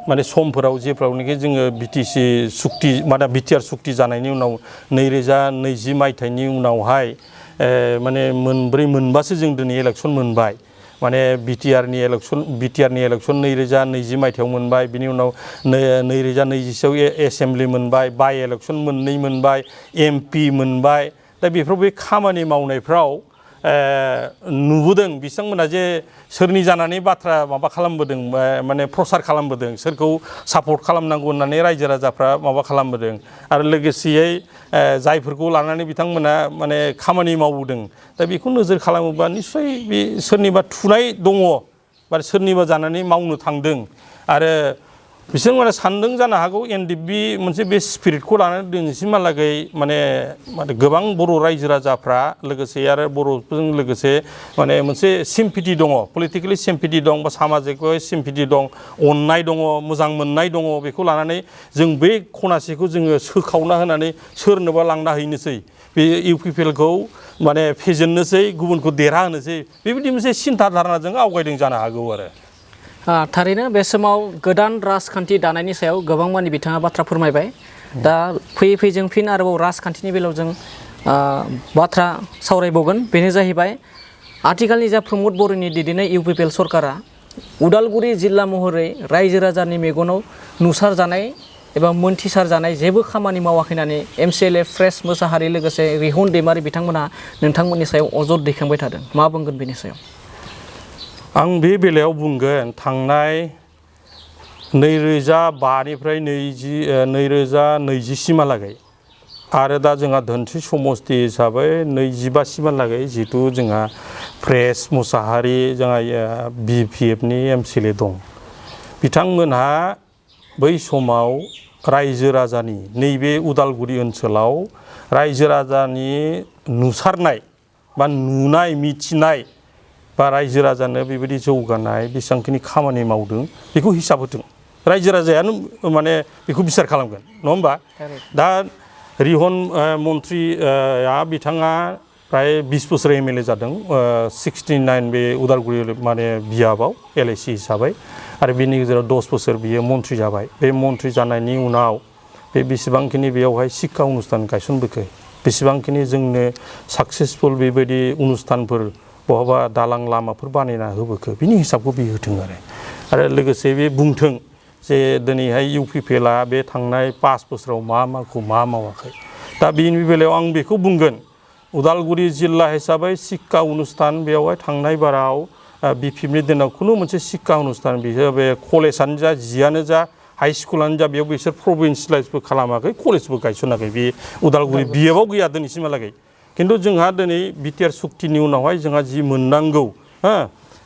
माने समफोराव जेफ्रावनोखि जोङो BTC सुक्ति माने BTR सुक्ति जानायनि उनाव 2020 मायथाइनि उनावहाय माने मोनबासो जों दिनै इलेक्सन मोनबाय माने BTRनि इलेक्सन 2020 मायथाइयाव मोनबाय बिनि उनाव 2021आव एसेम्बलि मोनबाय बाइ इलेक्सन मोननै मोनबाय MP मोनबाय दा बेफोराव बे खामानि मावनायफ्राव नुबोदों बिथांमोना जे सोरनि जानानै बाथ्रा माबा खालामबोदों माने प्रसार खालामबोदों सोरखौ सापर्ट खालामनांगौ होननानै रायजो राजाफ्रा माबा खालामबोदों आरो लोगोसेयै जायफोरखौ लानानै बिथांमोना माने खामानि मावबोदों दा बेखौ नोजोर खालामोबा निस्सय बे सोरनिबा थुनाय दङ बा सोरनिबा जानानै मावनो थांदों आरो बिसोर सानदों जानो हागौ NDFB मोनसे बे स्पिरिटखौ लानानै दिनैसिमहालागै माने गोबां बर' रायजो राजाफ्रा लोगोसे आरो बर'फोरजों लोगोसे माने मोनसे सिम्पिटि दङ पलिटिकेलि सिम्पिटि दं बा सामाजिकयै सिम्पिटि दं अननाय दङ मोजां मोननाय दङ बेखौ लानानै जों बे खनासेखौ जोङो सोखावना होनानै सोरनोबा लांना हैनोसै बे UPPL खौ माने फेजेननोसै गुबुनखौ देरहाहोनोसै बेबायदि मोनसे सिन्था धारणाजों आवगायदों जानो हागौ आरो थारैनो बे समाव गोदान राजखान्थि दानायनि सायाव गोबां मानि बिथाङा बाथ्रा फोरमायबाय दा फैयै फैयै जों फिन आरोबाव राजखान्थिनि बेलायाव जों बाथ्रा सावरायबावगोन बेनो जाहैबाय आथिखालनि जा प्रमद बर'नि दैदेननाय UPPL सरकारा उदालगुरि जिल्ला महरै रायजो राजानि मेगनाव नुसार जानाय एबा मोनथिसार जानाय जेबो खामानि मावाखै होननानै MCLA फ्रेस मोसाहारि लोगोसे रिहन दैमारि बिथांमोना नोंथांमोननि सायाव अजद दैखांबाय थादों मा बुंगोन बेनि सायाव आं बे बेलायाव बुंगोन थांनाय 2005 निफ्राय 2020 सिमहालागै आरो दा जोंहा धोनस्रि समस्ति हिसाबै 25 सिमहालागै जितु जोंहा फ्रेस मोसाहारि जोंहा BPF नि MCLA दं बिथांमोनहा बै समाव रायजो राजानि नैबे उदालगुरि ओनसोलाव रायजो राजानि नुसारनाय बा नुनाय मिथिनाय बा रायजो राजानो बेबायदि जौगानाय बेसेबांखिनि खामानि मावदों बेखौ हिसाब होथों रायजो राजायानो माने बेखौ बिसार खालामगोन नङा होमबा दा रिहन मन्थ्रिया बिथाङा प्राय 20 बोसोर MLA जादों 69 बे उदालगुरि माने बियाबाव LAC हिसाबै आरो बेनि गेजेराव 10 बोसोर बियो मन्थ्रि जाबाय बे मन्थ्रि जानायनि उनाव बे बेसेबांखिनि बेयावहाय शिक्षा अनुष्ठान गायसनबोखो बेसेबांखिनि जोंनो साक्सेसफुल बेबायदि अनुष्ठानफोर बहाबा दालां लामाफोर बानायना होबोखो बिनि हिसाबखौ बे होथों आरो लोगोसे बे बुंथों जे दिनैहाय UPPLआ बे थांनाय 5 बोसोराव माखौ मावाखै दा बेनि बेलायाव आं बेखौ बुंगोन उदालगुरि जिल्ला हिसाबै शिक्षा अनुष्ठान बेयावहाय थांनाय बाराव BPFनि दिनाव खुनु मोनसे शिक्षा अनुष्ठान बियो बे कलेजानो जा जियानो जा हाई स्कुलानो जा बेयाव बिसोर प्रभिन्सियेलाइजबो खालामाखै कलेजबो गायसनाखै बे उदालगुरि बियाबाव गैया दिनैसिमहालागै खिन्थु जोंहा दिनै बिटिआर सुक्तिनि उनावहाय जोंहा जि मोननांगौ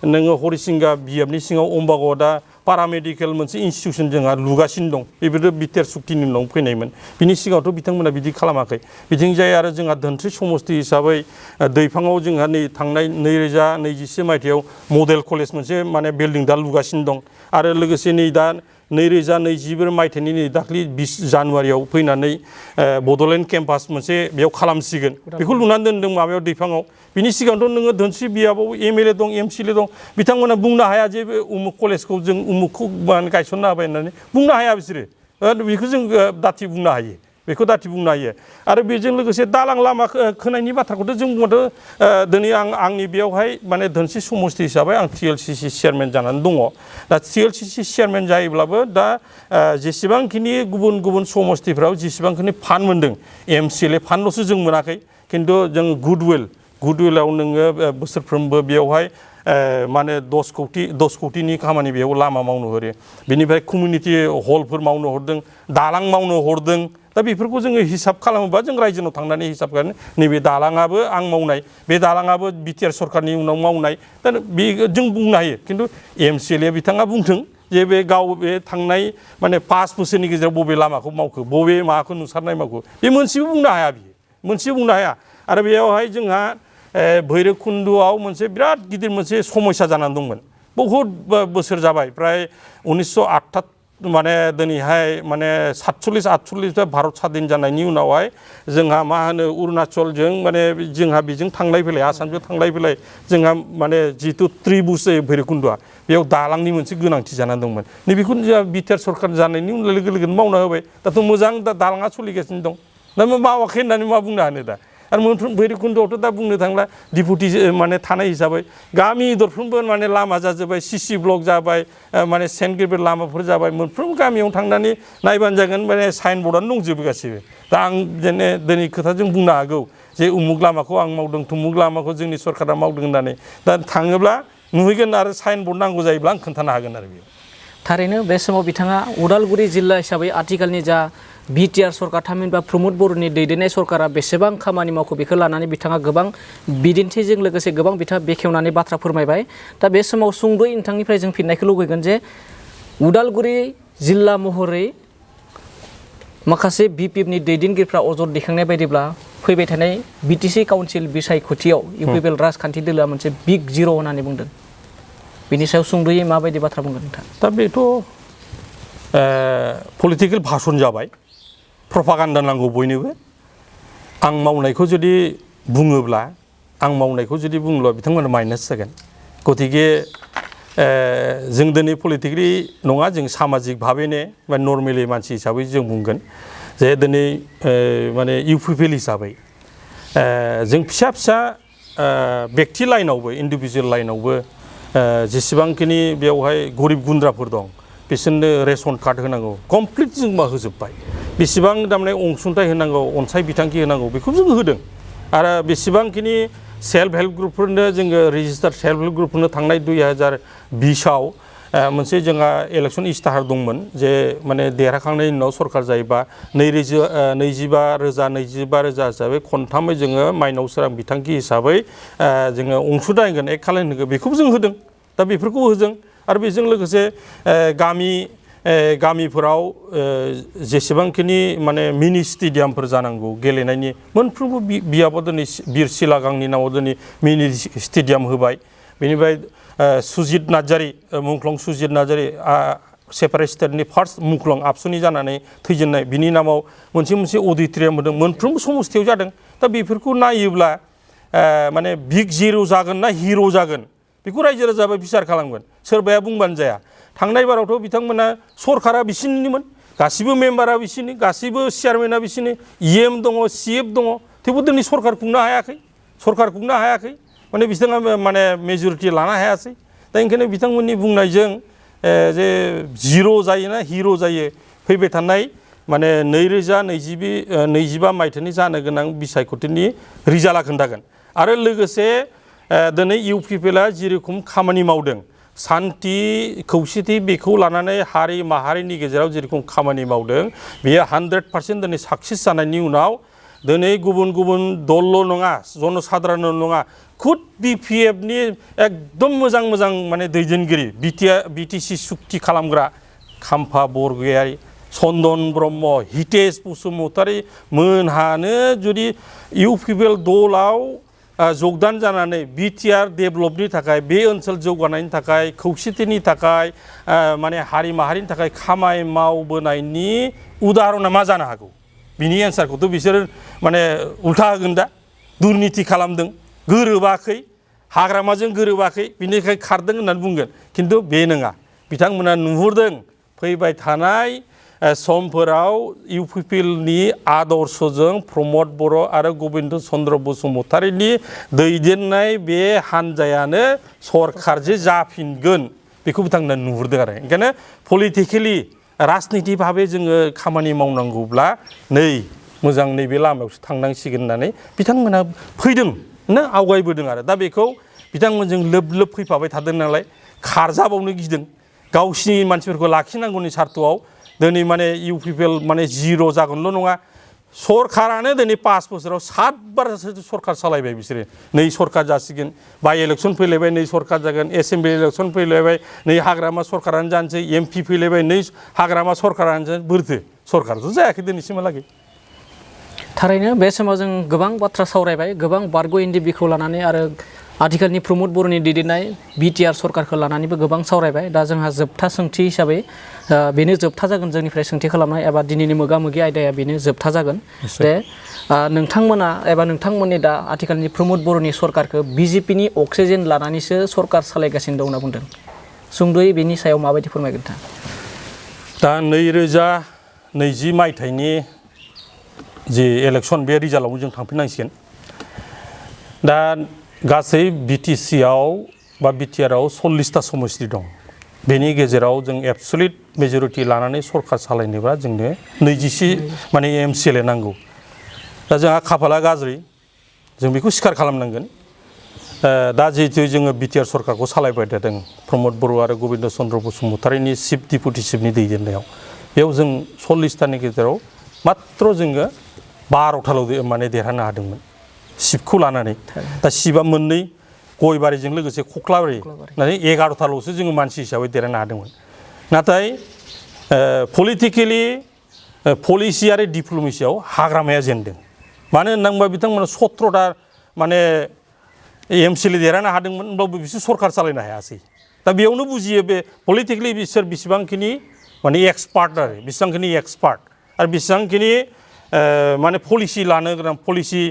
नोङो हरिसिंगा बियाबनि सिङाव अम्बागावआ दा पारामेडिकेल मोनसे इन्स्टिटिउसन जोंहा लुगासिनो दं बेबो बिटिआर सुक्तिनि उनाव फैनायमोन बिनि सिगाङावथ' बिथांमोना बिदि खालामाखै बिथिंजाय आरो जोंहा धोनस्रि समस्ति हिसाबै दैफाङाव जोंहा नै थांनाय 2021 मायथाइयाव मडेल कलेज मोनसे माने बिल्डिं दा लुगासिनो दं आरो लोगोसे नै दा 2022 मायथाइनि नै दाख्लि 20 जानुवारियाव फैनानै बड'लेण्ड केम्पास मोनसे बेयाव खालामसिगोन बेखौ लुनानै दोनदों माबायाव दैफाङाव बिनि सिगांथ' नोङो धोनस्रि बियाबाव MLA दं MCLA दं बिथांमोना बुंनो हाया जे बे उमुक कलेजखौ जों उमुकखौ गायसनना होबाय होननानै बुंनो हाया बिसोरो बेखौ जों दाथि बुंनो हायो बेखौ दाथि बुंनो हायो आरो बेजों लोगोसे दालां लामा खोनायनि बाथ्राखौथ' जों बुंबाथ' दिनै आंनि बेयावहाय माने धोनस्रि समस्ति हिसाबै आं TLCC चेयारमेन जानानै दङ दा TLCC चेयारमेन जायोब्लाबो दा जेसेबांखिनि गुबुन समस्तिफ्राव जेसेबांखिनि फान्ड मोनदों MCLA फान्डल'सो जों मोनाखै खिन्थु जों गुडविलाव नोङो बोसोरफ्रोमबो बेयावहाय माने 10 कौटिनि खामानि बेयाव लामा मावनो हरो बेनिफ्राय कमिउनिटि हलफोर मावनो हरदों दालां मावनो हरदों दा बेफोरखौ जोङो हिसाब खालामोबा जों रायजोनाव थांनानै हिसाब खालामो नैबे दालाङाबो आं मावनाय बे दालाङाबो बिटिआर सरकारनि उनाव मावनाय दा बे जों बुंनो हायो खिन्थु MCLA बिथाङा बुंथों जे बे बे थांनाय माने 5 बोसोरनि गेजेराव बबे लामाखौ मावखो बबे माखौ नुसारनाय मावखो बे मोनसेबो बुंनो हाया बियो मोनसेबो बुंनो हाया आरो बेयावहाय जोंहा भैरबकुन्द'आव मोनसे बिराद गिदिर मोनसे समस्या जानानै दंमोन बहुद बोसोर जाबाय प्राय 1978 माने दिनैहाय माने 47-48 भारत स्वाधीन जानायनि उनावहाय जोंहा मा होनो अरुणाचलजों माने जोंहा बेजों थांलाय फैलाय आसामजों थांलाय फैलाय जोंहा माने जितु त्रिभुज भैरबकुन्द'आ बेयाव दालांनि मोनसे गोनांथि जानानै दंमोन नैबेखौ जोंहा बिटिआर सरकार जानायनि उनाव लोगो लोगोनो मावना होबाय दाथ' मोजां दा दालाङा सोलिगासिनो दं दा मावाखै होननानै मा बुंनो हानो दा आरो मोनफ्रोम भैरबकुन्द'आवथ' दा बुंनो थांला डिपुटि माने थानाय हिसाबै गामि दरफ्रोमबो माने लामा जाजोब्बाय CC ब्लक जाबाय माने सेन्ट ग्रेभेल लामाफोर जाबाय मोनफ्रोम गामियाव थांनानै नायबानो जागोन माने साइन बर्डआनो दंजोबो गासैबो दा आं जेने दिनै खोथाजों बुंनो हागौ जे उमुक लामाखौ आं मावदों तुमुक लामाखौ जोंनि सरकारा मावदों होननानै दा थाङोब्ला नुहैगोन आरो साइन बर्ड नांगौ जायोब्ला आं खोन्थानो हागोन आरो बेयाव थारैनो बे समाव बिथाङा उदालगुरि जिल्ला हिसाबै आथिखालनि जा बिटिआर सरकार थामहिनबा प्रमद बर'नि दैदेननाय सरकारा बेसेबां खामानि मावखो बेखौ लानानै बिथाङा गोबां बिदिन्थिजों लोगोसे गोबां बिथाङा बेखेवनानै बाथ्रा फोरमायबाय दा बे समाव सुंद'यै नोंथांनिफ्राय जों फिननायखौ लुगैगोन जे उदालगुरि जिल्ला महरै माखासे BPFनि दैदेनगिरिफ्रा अजद दैखांनाय बायदिब्ला फैबाय थानाय BTC काउन्सिल बिसायख'थियाव UPPL राजखान्थि दोलोआ मोनसे बिग जिर' होननानै बुंदों बिनि सायाव सुंद'यै माबायदि बाथ्रा बुंगोन नोंथां दा बेथ' पलिटिकेल भाषण जाबाय प्रपागान्डा नांगौ बयनोबो आं मावनायखौ जुदि बुङोब्ला बिथांमोना माइनास जागोन गतिके जों दिनै पलिटिकेलि नङा जों सामाजिक भाबैनो बा नर्मेलि मानसि हिसाबै जों बुंगोन जे दिनै माने UPPL हिसाबै जों फिसा फिसा व्यक्ति लाइनावबो इन्डिभिजुवेल लाइनावबो जेसेबांखिनि बेवहाय गरिब गुन्द्राफोर दं बिसोरनो रेशन कार्ड होनांगौ कमप्लिट जों मा होजोब्बाय बेसेबां दामाने अनसुंथाइ होनांगौ अनसाय बिथांखि होनांगौ बेखौ जों होदों आरो बेसेबांखिनि सेल्फ हेल्प ग्रुपफोरनो जोङो रेजिस्टार्ड सेल्फ हेल्प ग्रुपफोरनो थांनाय 2020आव मोनसे जोंहा इलेक्सन इस्ताहार दंमोन जे माने देरहाखांनायनि उनाव सरकार जायोबा 25,000 हिसाबै खनथामै जोङो माइनाव सोरां बिथांखि हिसाबै जोङो अनसुंथाइ होगोन एक खालामनो बेखौबो जों होदों दा बेफोरखौ होदों आरो बेजों लोगोसे गामिफोराव जेसेबांखिनि माने मिनि स्टेडियामफोर जानांगौ गेलेनायनि मोनफ्रोमबो बियाबाव दिनै बिर सिलागांनि नामाव दिनै मिनि स्टेडियाम होबाय बेनिफ्राय सुजित नार्जारी मुंख्लं सुजित नार्जारी सेपारेट स्टेटनि फार्स्ट मुंख्लं आबसुनि जानानै थैजेननाय बिनि नामाव मोनसे अडिटरियाम होदों मोनफ्रोमबो समस्थियाव जादों दा बेफोरखौ नायोब्ला माने बिग जिर' जागोन ना हिर' जागोन बेखौ रायजो राजाबा बिसार खालामगोन सोरबाया बुंबानो जाया थांनाय बारावथ' बिथांमोना सरकारा बिसिनिमोन गासिबो मेम्बारा बिसिनि गासिबो चेयारमेना बिसिनि EM दङ CF दङ थेवबो दिनै सरकार खुंनो हायाखै माने बिथाङा माने मेजरिटि लानो हायासै दा ओंखायनो बिथांमोननि बुंनायजों जे जिर' जायोना हिर' जायो फैबाय थानाय माने 2025 मायथाइनि जानो गोनां बिसायख'थिनि रिजाल्टआ खोन्थागोन आरो लोगोसे दिनै UPPLआ जेरखम खामानि मावदों सान्ति खौसेथि बेखौ लानानै हारि माहारिनि गेजेराव जेरखम खामानि मावदों बेयो 100% दिनै साक्सेस जानायनि उनाव दिनै गुबुन दलल' नङा जनसाधारन नङा खुद BPFनि एकदम मोजां माने दैदेनगिरि BTC सुक्ति खालामग्रा खाम्फा बरगयारी चन्दन ब्रह्म हितेश बसुमतारी मोनहानो जुदि UPPL दलाव जगदान जानानै BTR डेभेलपनि थाखाय बे ओनसोल जौगानायनि थाखाय खौसेथिनि थाखाय माने हारि माहारिनि थाखाय खामानि मावबोनायनि उदाहरणा मा जानो हागौ बिनि एन्सारखौथ' बिसोर माने उल्था होगोन दा दुर्नीति खालामदों गोरोबाखै हाग्रामाजों गोरोबाखै बिनिखाय खारदों होननानै बुंगोन खिन्थु बे नङा बिथांमोना नुहुरदों फैबाय थानाय समफोराव UPPLनि आदर्शजों प्रमद बर' आरो गबिन्द चन्द्र बसुमतारीनि दैदेननाय बे हान्जायानो सरकारजों जाफिनगोन बेखौ बिथांमोना नुहुरदों आरो ओंखायनो पलिटिकेलि राजनिति भाबै जोङो खामानि मावनांगौब्ला मोजां नैबे लामायावसो थांनांसिगोन होननानै बिथांमोना फैदों ना आवगायबोदों आरो दा बेखौ बिथांमोनजों लोब फैफाबाय थादों नालाय खारजाबावनो गिदों गावसिनि मानसिफोरखौ लाखिनांगौनि सार्थआव दिनै माने UPPL माने जिर' जागोनल' नङा सरकारानो दिनै 5 बोसोराव 7 बारसो सरकार सालायबाय बिसोरो नै सरकार जासिगोन बाइ इलेक्सन फैलायबाय नै सरकार जागोन एसेम्बलि इलेक्सन फैलायबाय नै हाग्रामा सरकारानो जानोसै MP फैलायबाय नै हाग्रामा सरकारानो जानोसै बोरैथो सरकारथ' जायाखै दिनैसिमहालागै थारैनो बे समाव जों गोबां बाथ्रा सावरायबाय गोबां बारग' NDFBखौ लानानै आरो आथिखालनि प्रमद बर'नि दैदेननाय BTR सरकारखौ लानानैबो गोबां सावरायबाय दा जोंहा जोबथा सोंथि हिसाबै बेनो जोबथा जागोन जोंनिफ्राय सोंथि खालामनाय एबा दिनैनि मोगा-मोगि आयदाया बेनो जोबथा जागोन जे नोंथांमोना एबा नोंथांमोननि दा आथिखालनि प्रमद बर'नि सरकारखौ BJPनि अक्सिजेन लानानैसो सरकार सालायगासिनो दं होनना बुंदों सुंद'यै बेनि सायाव माबायदि फोरमायगोन नोंथाङा दा 2020 मायथाइनि जे इलेक्सन बे रिजाल्टआव जों थांफिननांसिगोन दा गासै BTCआव बा BTRआव 40टा समस्ति दं बेनि गेजेराव जों एबसुलिट मेजरिटि लानानै सरकार सालायनोबा जोंनो 20 माने MCLA नांगौ दा जोंहा खाफाला गाज्रि जों बेखौ स्वीकार खालामनांगोन दा जिहेतु जोङो BTR सरकारखौ सालायबाय थादों प्रमद बर' आरो गबिन्द चन्द्र बसुमतारीनि चिफ डिपुटि चिफनि दैदेननायाव बेयाव जों 40टानि गेजेराव मात्र जोङो 12टाल' माने देरहानो हादोंमोन सिपखौ लानानै दा सिपआ मोननै गयबारिजों लोगोसे खख्लाबारि होननानै 11टाल'सो जोङो मानसि हिसाबै देरहानो हादोंमोन नाथाय पलिटिकेलि पलिसि आरो डिप्ल'मेसियाव हाग्रामाया जेनदों मानो होनना बुङोबा बिथांमोना 17टा माने MCLA देरहानो हादोंमोन होनब्लाबो बिसोर सरकार सालायनो हायासै दा बेयावनो बुजियो बे पलिटिकेलि बिसोर बेसेबांखिनि माने एक्सपार्ट आरो बेसेबांखिनि एक्सपार्ट आरो बेसेबांखिनि माने पलिसि लानो गोनां policy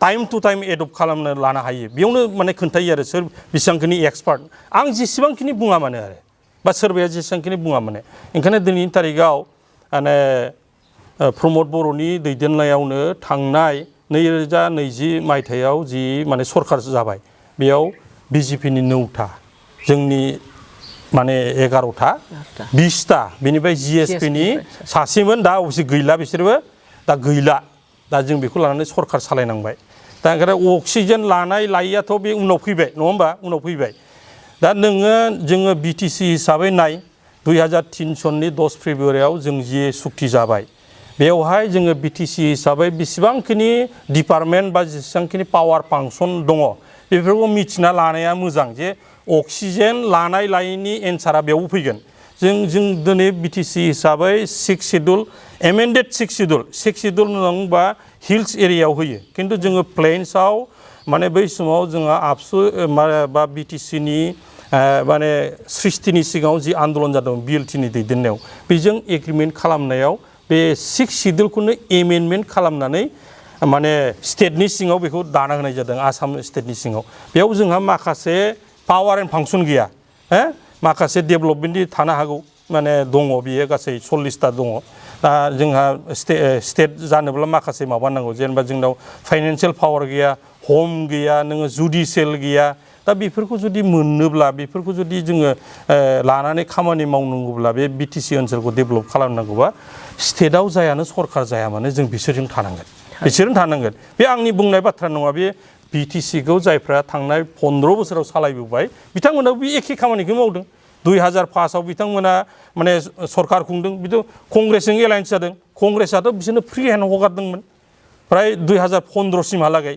time to time adapt खालामनो लानो हायो बेयावनो माने खोन्थायो आरो सोर बेसेबांखिनि एक्सपार्ट आं जेसेबांखिनि बुङा माने आरो बा सोरबाया जेसेबांखिनि बुङा माने ओंखायनो दिनैनि तारिखाव माने प्रमद बर'नि दैदेननायावनो थांनाय 2020 मायथाइयाव जि माने सरकार जाबाय बेयाव बिजेपिनि 9टा जोंनि माने 11टा 20टा बेनिफ्राय जिएसपिनि सासेमोन दा अबसे गैला बिसोरबो दा गैला दा जों बेखौ लानानै सरकार सालायनांबाय दा ओंखायनो अक्सिजेन लानाय लायैयाथ' बे उनाव फैबाय नङा होमबा उनाव फैबाय दा जोङो बिटिसि हिसाबै नाय 2003 सननि 10 फेब्रुवारियाव जों जि सुक्ति जाबाय बेवहाय जोङो बिटिसि हिसाबै बेसेबांखिनि डिपार्टमेन्ट बा जेसेबांखिनि पावार फांसन दङ बेफोरखौ मिथिना लानाया मोजां जे अक्सिजेन लानाय लायैनि एन्सारा बेयाव फैगोन जों दिनै बिटिसि हिसाबै 6 शेड्युल एमेन्डेड 6 शेड्युल नङाबा हिल्स एरियायाव होयो खिन्थु जोङो प्लेन्सआव माने बै समाव जोंहा आबसु बा बिटिसिनि माने सृष्टिनि सिगाङाव जि आन्दलन जादों बिएलटिनि दैदेननायाव बेजों एग्रिमेन्ट खालामनायाव बे 6 शेड्युलखौनो एमेन्डमेन्ट खालामनानै माने स्टेटनि सिङाव बेखौ दाना होनाय जादों आसाम स्टेटनि सिङाव बेयाव जोंहा माखासे पावार एन्ड फांसन गैया माखासे डेभेलपमेन्टनि थानो हागौ माने दङ बियो गासै 40टा दङ दा जोंहा स्टेट जानोब्ला माखासे माबा नांगौ जेनेबा जोंनाव फाइनान्सियेल पावार गैया हम गैया नोङो जुडिशियेल गैया दा बेफोरखौ जुदि मोननोब्ला बेफोरखौ जुदि जोङो लानानै खामानि मावनांगौब्ला बे बिटिसि ओनसोलखौ डेभेलप खालामनांगौबा स्टेटआव जायानो सरकार जाया मानो जों बिसोरजों थानांगोन बे आंनि बुंनाय बाथ्रा नङा बे बिटिसिखौ जायफ्रा थांनाय 15 बोसोराव सालायबोबाय बिथांमोना बे एखे खामानिखौ मावदों 2005आव बिथांमोना माने सरकार खुंदों बिथ' कंग्रेसजों एलायन्स जादों कंग्रेसआथ' बिसोरनो फ्रि हेन्ड हगारदोंमोन प्राय 2015 सिमहालागै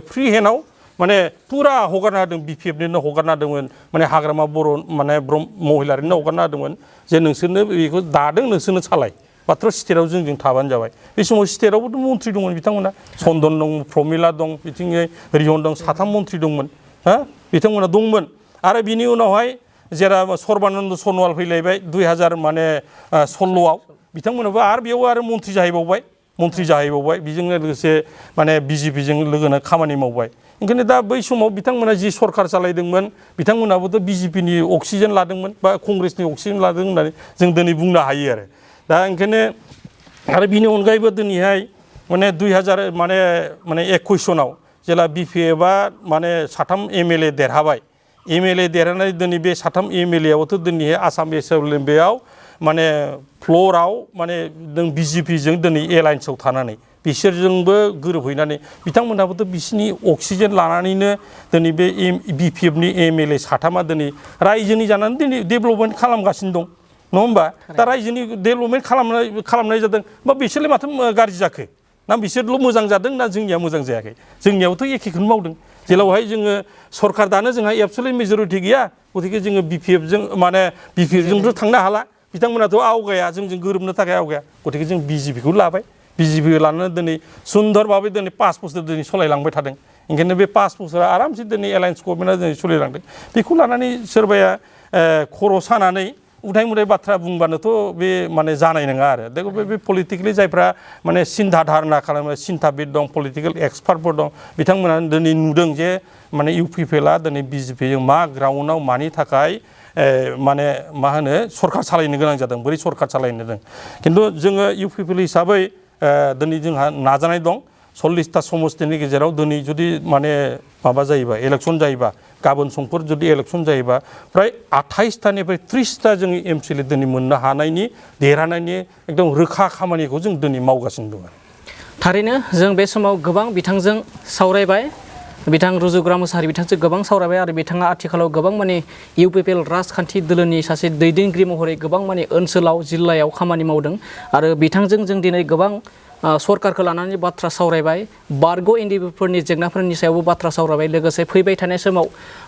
फ्रि हेन्डआव माने पुरा हगारना होदों बिपिएफनिनो हगारना होदोंमोन माने हाग्रामा बर' माने महिलारिनो हगारना होदोंमोन जे नोंसोरनो बेखौ दादों नोंसोरनो सालाय मात्र स्टेटआव जोंजों थाबानो जाबाय बे समाव स्टेटआवबोथ' मन्थ्रि दंमोन बिथांमोना चन्दन दं प्रमिला दं बिथिङै रिहन दं 3 मन्थ्रि दंमोन बिथांमोना दंमोन आरो बिनि उनावहाय जेराव सर्बानन्द सनवाल फैलायबाय 2016आव बिथांमोनाबो आरो बेयाव आरो मन्थ्रि जाहैबावबाय बेजोंनो लोगोसे माने बिजेपिजों लोगोनो खामानि मावबाय ओंखायनो दा बै समाव बिथांमोना जि सरकार सालायदोंमोन बिथांमोनाबोथ' बिजेपिनि अक्सिजेन लादोंमोन बा कंग्रेसनि अक्सिजेन लादों होननानै जों दिनै बुंनो हायो आरो दा ओंखायनो आरो बिनि अनगायैबो दिनैहाय माने 2021 सनाव जेला बिपिएफआ माने 3 MLA देरहाबाय MLA देरहानानै दिनै बे 3 MLAआवथ' दिनैहाय आसाम एसेम्बलियाव माने फ्ल'राव माने जों बिजेपिजों दिनै एलायन्सआव थानानै बिसोरजोंबो गोरोबहैनानै बिथांमोनहाबोथ' बिसिनि अक्सिजेन लानानैनो दिनै बे बिपिएफनि MLA 3आ दिनै रायजोनि जानानै दिनै डेभेलपमेन्ट खालामगासिनो दं नङा होमबा दा रायजोनि डेभेलपमेन्ट खालामनाय जादों बा बिसोरलाय माथो गाज्रि जाखो ना बिसोरल' मोजां जादों ना जोंनिया मोजां जायाखै जोंनियावथ' एखेखौनो मावदों जेरावहाय जोङो सरकार दानो जोंहा एबसुलेट मेजरिटि गैया गतिके जोङो बिपिएफजोंथ' थांनो हाला बिथांमोनाथ' आवगाया जोंजों गोरोबनो थाखाय आवगाया गतिके जों बिजेपिखौ लाबाय बिजेपिखौ लानानै दिनै सुन्दरभाबै दिनै 5 बोसोर दिनै सलायलांबाय थादों ओंखायनो बे 5 बोसोरा आरामसे दिनै एलायन्स गभर्नमेन्टआ दिनै सलिलांदों बेखौ लानानै सोरबाया खर' सानानै उदाय मुदाय बाथ्रा बुंबानोथ' बे माने जानाय नङा आरो देखो बे पलिटिकेलि जायफ्रा माने सिन्था धारना खालामो सिन्थाबिद दं पलिटिकेल एक्सपार्टफोर दं बिथांमोना दिनै नुदों जे माने UPPLआ दिनै बिजेपिजों मा ग्राउन्डआव मानि थाखाय माने मा होनो सरकार सालायनो गोनां जादों बोरै सरकार सालायनो रों खिन्थु जोङो UPPL हिसाबै दिनै जोंहा नाजानाय दं 40टा समस्तिनि गेजेराव दिनै जुदि माने माबा जायोबा इलेक्सन जायोबा गाबोन समफोर जुदि इलेक्सन जायोबा प्राय 28टानिफ्राय 30टा जों MCLA दिनै मोननो हानायनि देरहानायनि एकदम रोखा खामानिखौ जों दिनै मावगासिनो दं थारैनो जों बे समाव गोबां बिथांजों सावरायबाय बिथां रुजुग्रा मोसाहारि बिथांजों गोबां सावरायबाय आरो बिथाङा आथिखालाव गोबां माने UPPL राजखान्थि दोलोनि सासे दैदेनगिरि महरै गोबां माने ओनसोलाव जिल्लायाव खामानि मावदों आरो बिथांजों जों दिनै गोबां सरकारखौ लानानै बाथ्रा सावरायबाय बारग' NDFबफोरनि जेंनाफोरनि सायावबो बाथ्रा सावरायबाय लोगोसे फैबाय थानाय समाव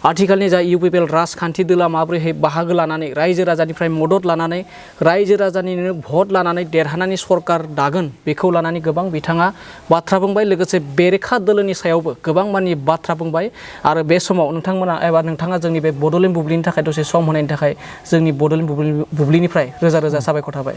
आथिखालनि जा UPPL राजखान्थि दोला माबोरैहाय बाहागो लानानै रायजो राजानिफ्राय मदद लानानै रायजो राजानिनो भट लानानै देरहानानै सरकार दागोन बेखौ लानानै गोबां बिथाङा बाथ्रा बुंबाय लोगोसे बेरेखा दोलोनि सायावबो गोबां मानि बाथ्रा बुंबाय आरो बे समाव नोंथांमोना एबा नोंथाङा जोंनि बे बड'लेण्ड बुब्लिनि थाखाय दसे सम होनायनि थाखाय जोंनि बड'लेण्ड बुब्लिनिफ्राय रोजा रोजा साबायखर थाबाय।